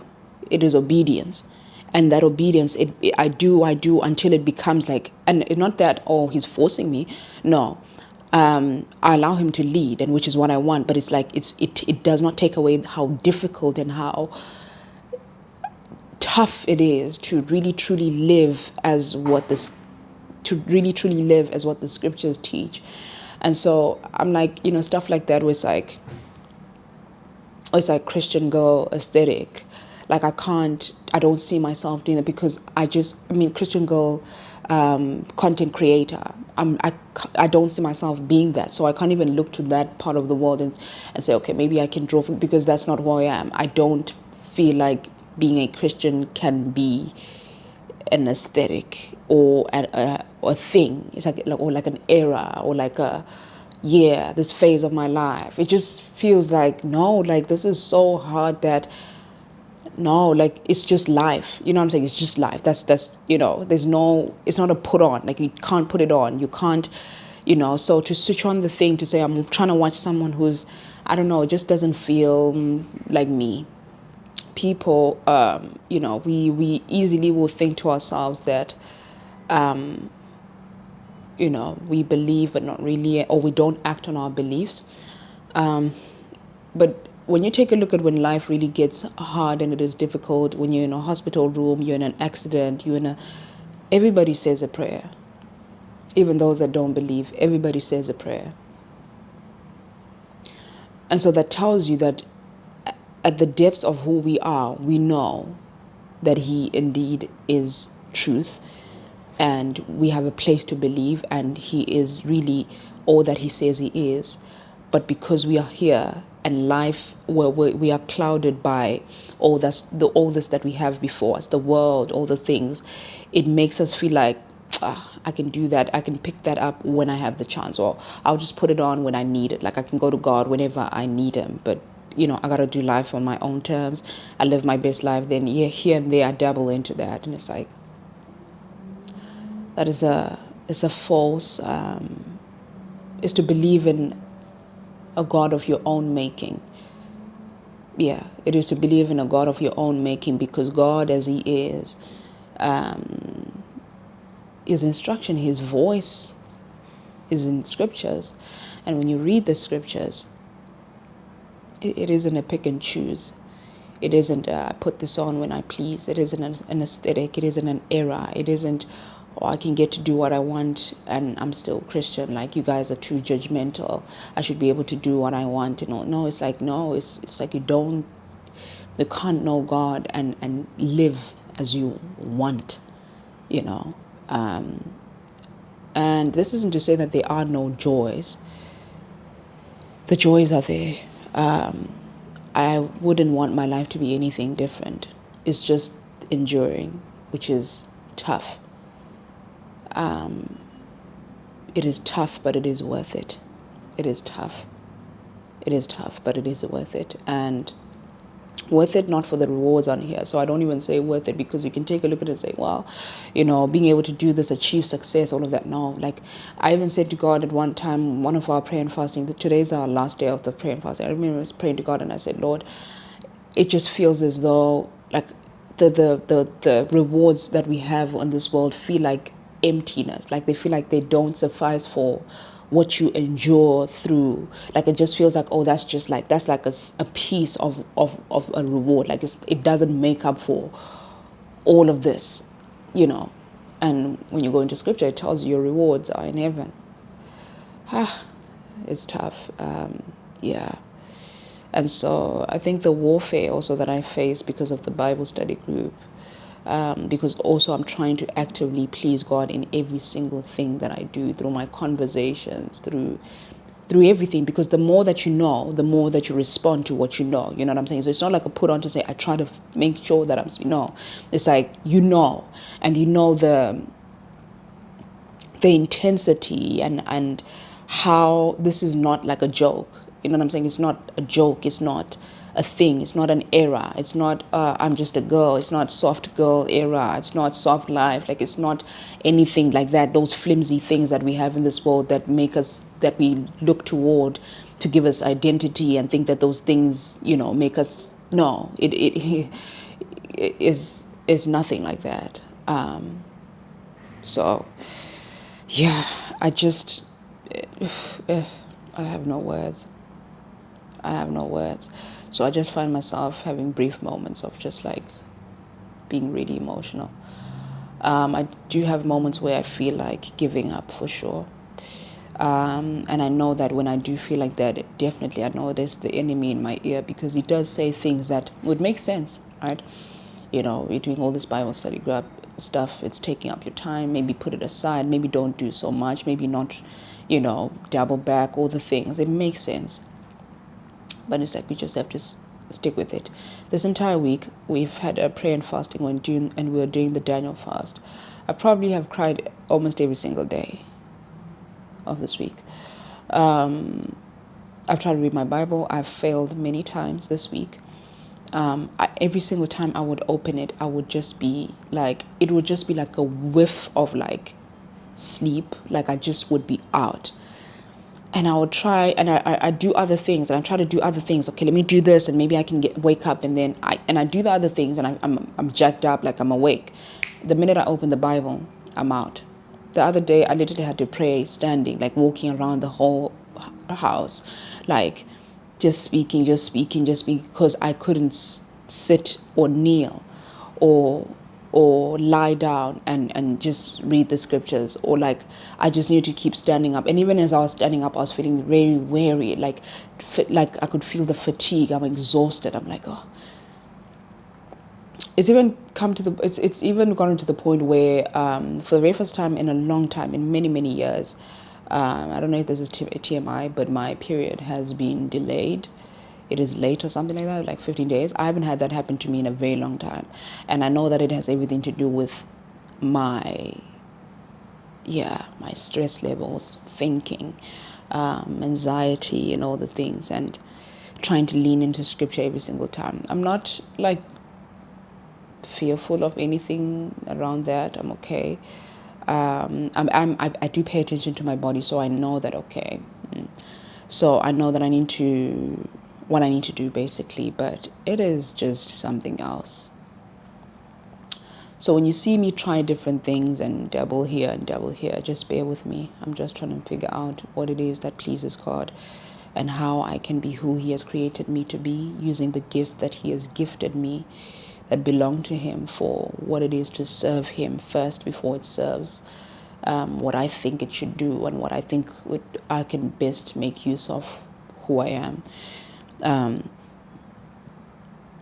It is obedience. And that obedience, I do until it becomes like, and it's not that, oh, he's forcing me. No. I allow him to lead, and which is what I want. But it's like, it does not take away how difficult and how tough it is to really truly live as what the scriptures teach. And so I'm like, stuff like that was like, it's like Christian girl aesthetic. Like, I don't see myself doing that, because Christian girl content creator. I don't see myself being that. So I can't even look to that part of the world and say, okay, maybe I can draw from, because that's not who I am. I don't feel like being a Christian can be an aesthetic or a thing. It's like, or like an era, or like this phase of my life. It just feels like, no, like, this is so hard that, no, like, it's just life. You know what I'm saying? It's just life. That's there's no, it's not a put on. Like, you can't put it on. You can't, so to switch on the thing, to say I'm trying to watch someone who's, I don't know, it just doesn't feel like me. People, we easily will think to ourselves that, we believe but not really, or we don't act on our beliefs. But when you take a look at when life really gets hard and it is difficult, when you're in a hospital room, you're in an accident, everybody says a prayer. Even those that don't believe, everybody says a prayer. And so that tells you that at the depths of who we are, we know that he indeed is truth, and we have a place to believe, and he is really all that he says he is. But because we are here, and life, where we are clouded by all this that we have before us, the world, all the things, it makes us feel like, I can do that, I can pick that up when I have the chance, or I'll just put it on when I need it. Like, I can go to God whenever I need him. But I gotta do life on my own terms. I live my best life. Then here and there I dabble into that, and it's like, That is a false, is to believe in a God of your own making. Yeah, it is to believe in a God of your own making, because God, as He is, His instruction, His voice is in scriptures. And when you read the scriptures, it isn't a pick and choose. It isn't put this on when I please. It isn't an aesthetic. It isn't an era. It isn't, oh, I can get to do what I want and I'm still Christian. Like, you guys are too judgmental. I should be able to do what I want. No, it's like, no, it's like you can't know God and live as you want, you know. And this isn't to say that there are no joys. The joys are there. I wouldn't want my life to be anything different. It's just enduring, which is tough. It is tough, but it is worth it. It is tough. It is tough, but it is worth it. And worth it not for the rewards on here. So I don't even say worth it, because you can take a look at it and say, well, being able to do this, achieve success, all of that. No, like, I even said to God at one time, one of our prayer and fasting, that today's our last day of the prayer and fasting. I remember I was praying to God and I said, Lord, it just feels as though like the rewards that we have on this world feel like emptiness. Like, they feel like they don't suffice for what you endure through. Like, it just feels like, oh, that's like a piece of a reward. Like, it doesn't make up for all of this, and when you go into scripture, it tells you your rewards are in heaven. It's tough. Yeah. And so I think the warfare also that I face because of the Bible study group, because also I'm trying to actively please God in every single thing that I do, through my conversations, through everything, because the more that you know, the more that you respond to what you know. You know what I'm saying? So it's not like a put on to say, I try to make sure that it's like, and the intensity and how this is not like a joke. You know what I'm saying? It's not a joke. It's not a thing. It's not an era. It's not I'm just a girl. It's not soft girl era. It's not soft life. Like, it's not anything like that. Those flimsy things that we have in this world that we look toward to give us identity and think that those things, make us. No, it is nothing like that. So, yeah, I just, I have no words. So I just find myself having brief moments of just like being really emotional. I do have moments where I feel like giving up, for sure. And I know that when I do feel like that, I know there's the enemy in my ear, because he does say things that would make sense, right? You're doing all this Bible study stuff, it's taking up your time. Maybe put it aside. Maybe don't do so much. Maybe not, double back, all the things. It makes sense. But it's like, we just have to stick with it. This entire week, we've had a prayer and fasting and we're doing the Daniel fast. I probably have cried almost every single day of this week. I've tried to read my Bible. I've failed many times this week. Every single time I would open it, it would just be like a whiff of like sleep. Like, I just would be out. And I would try, and I do other things, and I try to do other things. Okay, let me do this, and maybe I can wake up, and then I do the other things, and I'm jacked up, like I'm awake. The minute I open the Bible, I'm out. The other day, I literally had to pray standing, like walking around the whole house, like just speaking, because I couldn't sit or kneel, or lie down and just read the scriptures, or like I just need to keep standing up. And even as I was standing up, I was feeling very weary, like I could feel the fatigue. I'm exhausted. I'm like, oh. It's even gotten to the point where for the very first time in a long time, in many, many years, I don't know if this is TMI, but my period has been delayed. It is late or something like that, like 15 days. I haven't had that happen to me in a very long time. And I know that it has everything to do with my stress levels, thinking, anxiety, and all the things, and trying to lean into scripture every single time. I'm not like fearful of anything around that. I'm okay. I do pay attention to my body, so I know that, okay. So I know that what I need to do, basically, but it is just something else. So when you see me try different things and dabble here and dabble here, just bear with me. I'm just trying to figure out what it is that pleases God and how I can be who He has created me to be, using the gifts that He has gifted me that belong to Him, for what it is to serve Him first before it serves what I think it should do, and what I think I can best make use of who I am.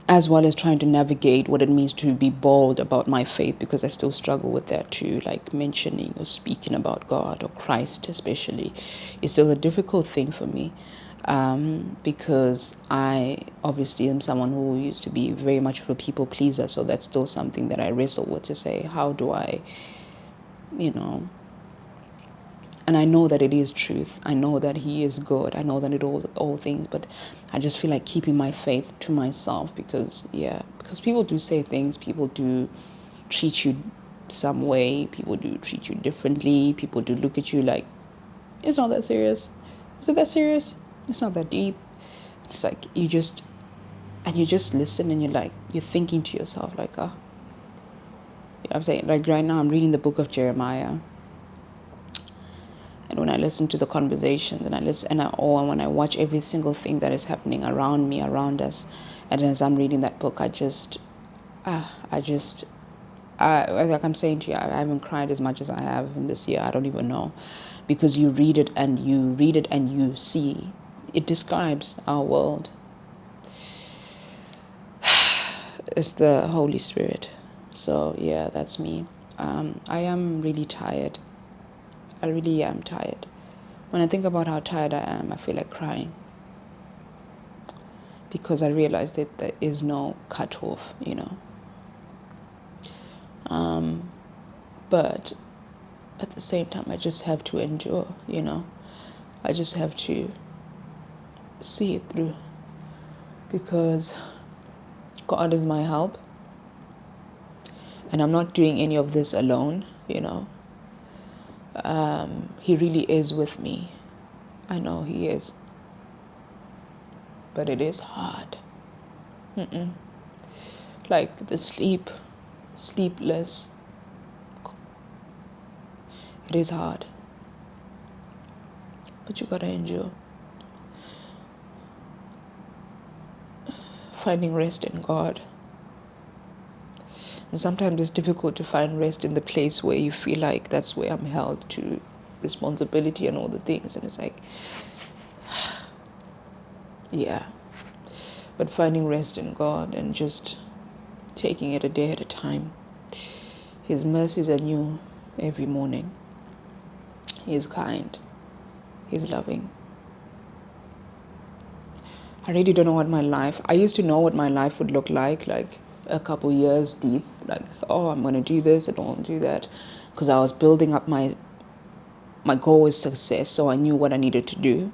As well as trying to navigate what it means to be bold about my faith, because I still struggle with that too, like mentioning or speaking about God or Christ especially is still a difficult thing for me, because I obviously am someone who used to be very much of a people pleaser, so that's still something that I wrestle with, to say, how do I, and I know that it is truth. I know that He is good. I know that it all things, but I just feel like keeping my faith to myself, because people do say things, people do treat you some way, people do treat you differently, people do look at you like, it's not that serious. Is it that serious? It's not that deep. It's like you just listen, and you're thinking to yourself like, oh. I'm saying, like right now I'm reading the book of Jeremiah. And when I listen to the conversations, or when I watch every single thing that is happening around me, around us, and as I'm reading that book, like I'm saying to you, I haven't cried as much as I have in this year. I don't even know, because you read it and you see, it describes our world. It's the Holy Spirit. So yeah, that's me. I am really tired. I really am tired. When I think about how tired I am, I feel like crying, because I realize that there is no cutoff, But at the same time, I just have to endure, I just have to see it through, because God is my help, and I'm not doing any of this alone, He really is with me. I know He is. But it is hard. Like the sleepless. It is hard. But you gotta endure. Finding rest in God. And sometimes it's difficult to find rest in the place where you feel like that's where I'm held to responsibility and all the things. And it's like, yeah. But finding rest in God and just taking it a day at a time. His mercies are new every morning. He is kind. He's loving. I really don't know what I used to know what my life would look like a couple years deep, like, oh, I'm going to do this and I'll do that, because I was building up my goal is success, so I knew what I needed to do.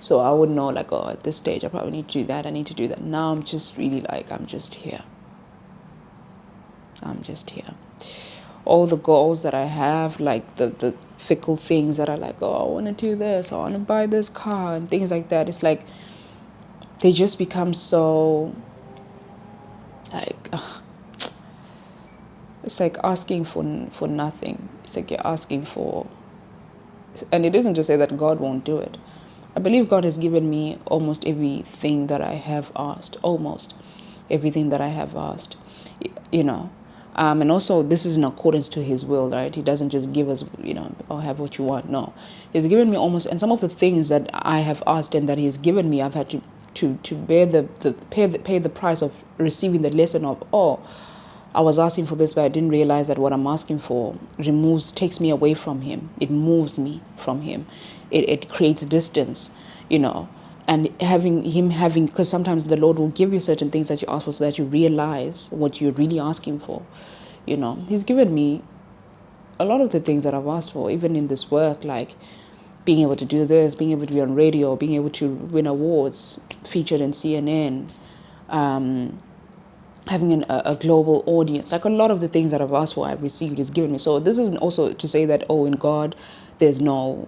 So I would know, like, oh, at this stage I probably need to do that, I need to do that. Now I'm just really like, I'm just here. All the goals that I have, like the fickle things that are like, oh, I want to do this, I want to buy this car and things like that, it's like they just become so like it's like asking for nothing. It's like you're asking for, and it isn't to say that God won't do it. I believe God has given me almost everything that I have asked, and also this is in accordance to His will, right? He doesn't just give us, oh, have what you want. No, He's given me almost, and some of the things that I have asked and that He has given me, I've had to bear pay the price of receiving the lesson of, oh, I was asking for this, but I didn't realize that what I'm asking for takes me away from Him. It moves me from Him. It creates distance, and because sometimes the Lord will give you certain things that you ask for, so that you realize what you're really asking for. He's given me a lot of the things that I've asked for, even in this work, like being able to do this, being able to be on radio, being able to win awards, featured in CNN, having a global audience. Like a lot of the things that I've asked for, I've received, is given me. So this isn't also to say that, oh, in God, there's no,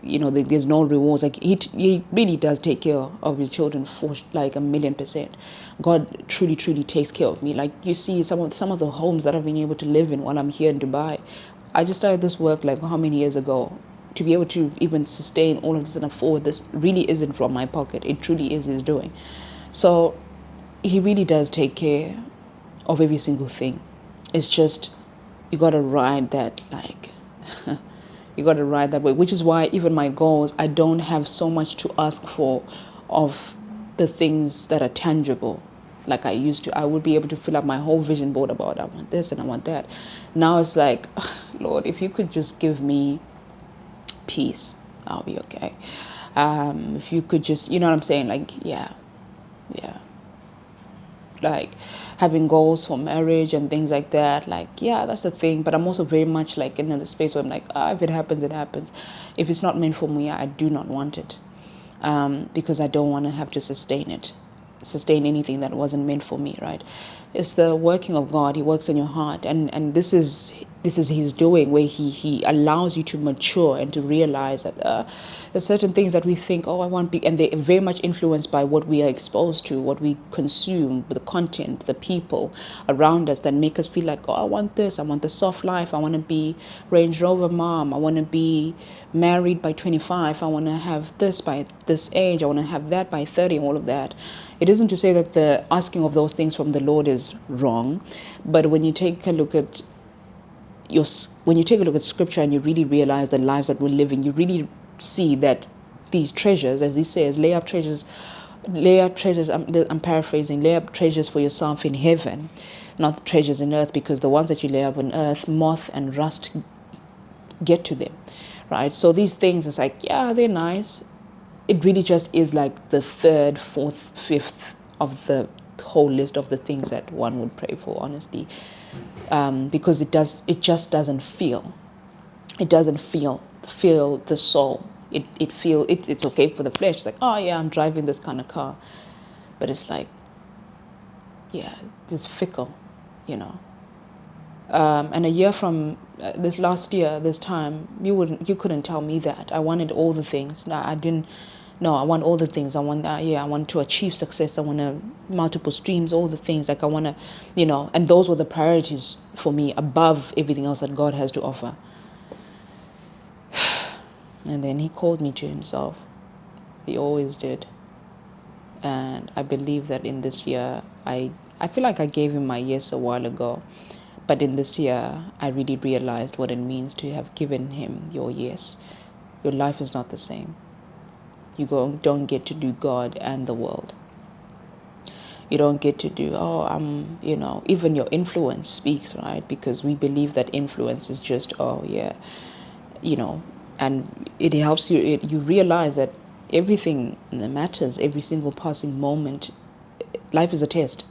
there's no rewards. Like he really does take care of his children for like 1,000,000%. God truly, truly takes care of me. Like you see some of the homes that I've been able to live in while I'm here in Dubai. I just started this work like how many years ago? To be able to even sustain all of this and afford this really isn't from my pocket. It truly is his doing. So he really does take care of every single thing. It's just you gotta ride that like you gotta ride that way, which is why even my goals, I don't have so much to ask for of the things that are tangible like I used to. I would be able to fill up my whole vision board about I want this and I want that. Now it's like, Lord, if you could just give me peace, I'll be okay. If you could just, you know what I'm saying? Like, yeah. Like having goals for marriage and things like that. Like, yeah, that's the thing. But I'm also very much like in a space where I'm like, if it happens, it happens. If it's not meant for me, I do not want it. Because I don't want to have to sustain anything that wasn't meant for me, right? It's the working of God. He works on your heart, and this is His doing, where He allows you to mature and to realize that there's certain things that we think, oh, I want, and they're very much influenced by what we are exposed to, what we consume, the content, the people around us that make us feel like, oh, I want this, I want the soft life, I want to be Range Rover mom, I want to be married by 25, I want to have this by this age, I want to have that by 30, all of that. It isn't to say that the asking of those things from the Lord is wrong, but when you take a look at scripture and you really realize the lives that we're living, you really see that these treasures, as he says, lay up treasures, I'm paraphrasing, lay up treasures for yourself in heaven, not treasures in earth, because the ones that you lay up on earth, moth and rust get to them, right? So these things, it's like, yeah, they're nice. It really just is like the third, fourth, fifth of the whole list of the things that one would pray for, honestly, because it just doesn't feel the soul. It's okay for the flesh. It's like, oh yeah, I'm driving this kind of car, but it's like, yeah, it's fickle, you know. And a year from this last year, this time, you couldn't tell me that I wanted all the things. No, I didn't. No, I want all the things. I want to achieve success. I want to multiple streams, all the things. Like I want to, and those were the priorities for me above everything else that God has to offer. And then He called me to Himself. He always did. And I believe that in this year, I feel like I gave Him my yes a while ago. But in this year, I really realized what it means to have given Him your yes. Your life is not the same. You don't get to do God and the world. You don't get to do, even your influence speaks, right? Because we believe that influence is just, and it helps you. You realize that everything that matters, every single passing moment, life is a test.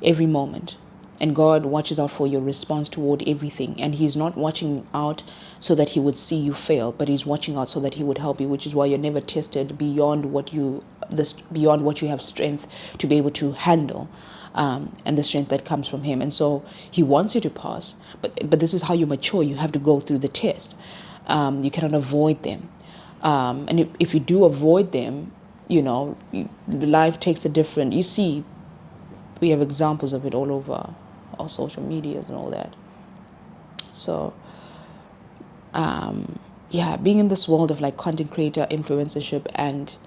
Every moment. And God watches out for your response toward everything. And He's not watching out so that He would see you fail, but He's watching out so that He would help you, which is why you're never tested beyond what you have strength to be able to handle, and the strength that comes from Him. And so He wants you to pass, but this is how you mature. You have to go through the test. You cannot avoid them. And if you do avoid them, life takes a different. You see, we have examples of it all over our social medias and all that. So, being in this world of like content creator, influencership, and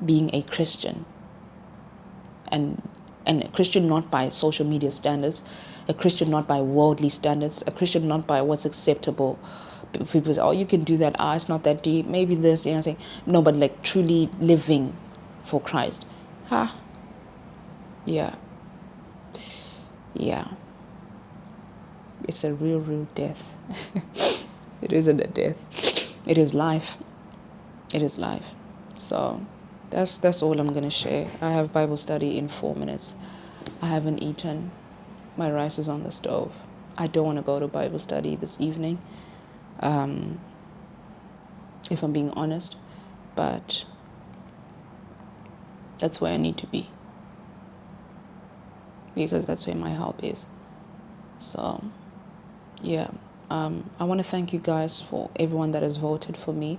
being a Christian, and a Christian not by social media standards, a Christian not by worldly standards, a Christian not by what's acceptable. People say, oh, you can do that. It's not that deep. Maybe this, saying no, but like truly living for Christ. Yeah. It's a real death. It isn't a death. It is life. It is life. So that's all I'm going to share. I have Bible study in 4 minutes. I haven't eaten. My rice is on the stove. I don't want to go to Bible study this evening, if I'm being honest. But that's where I need to be. because that's where my help is. So, yeah. I want to thank you guys for everyone that has voted for me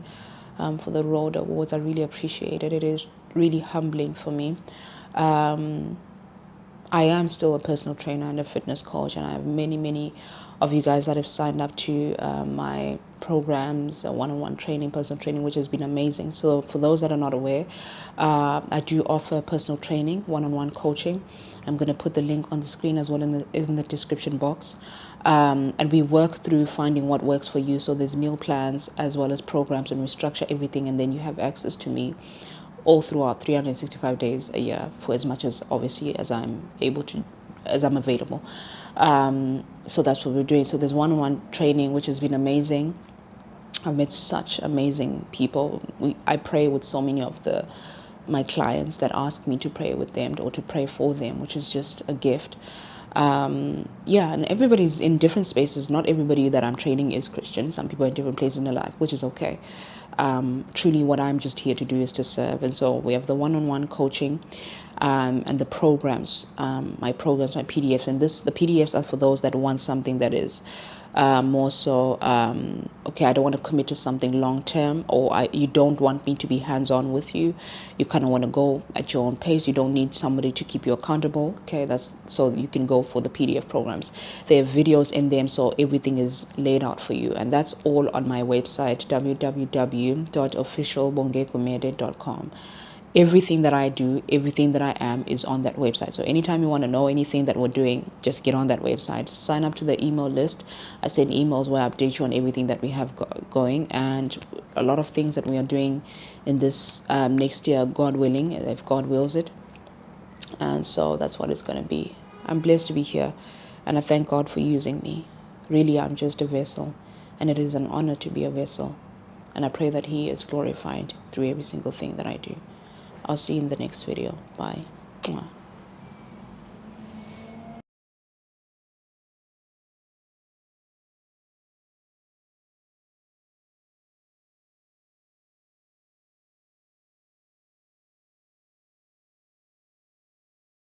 for the Road Awards. I really appreciate it. It is really humbling for me. I am still a personal trainer and a fitness coach, and I have many of you guys that have signed up to my programs, one-on-one training, personal training, which has been amazing. So for those that are not aware, I do offer personal training, one-on-one coaching. I'm going to put the link on the screen as well in the description box. And we work through finding what works for you. So there's meal plans as well as programs, and we structure everything, and then you have access to me all throughout 365 days a year, for as much as obviously as I'm able to, as I'm available. So that's what we're doing. So there's one-on-one training, which has been amazing. I've met such amazing people. I pray with so many of my clients that ask me to pray with them or to pray for them, which is just a gift. And everybody's in different spaces. Not everybody that I'm training is Christian. Some people are in different places in their life, which is okay. Truly what I'm just here to do is to serve. And so we have the one-on-one coaching and the programs, my programs, my PDFs. And the PDFs are for those that want something that is more so, okay, I don't want to commit to something long term, or you don't want me to be hands-on with you. You kind of want to go at your own pace. You don't need somebody to keep you accountable. Okay, that's so you can go for the PDF programs. There are videos in them, so everything is laid out for you, and that's all on my website, www.officialbongekumede.com. Everything that I do, everything that I am is on that website. So anytime you want to know anything that we're doing, just get on that website. Sign up to the email list. I send emails where I update you on everything that we have going, and a lot of things that we are doing in this next year, God willing, if God wills it. And so that's what it's going to be. I'm blessed to be here, and I thank God for using me. Really, I'm just a vessel, and it is an honor to be a vessel. And I pray that He is glorified through every single thing that I do. I'll see you in the next video. Bye. Mwah.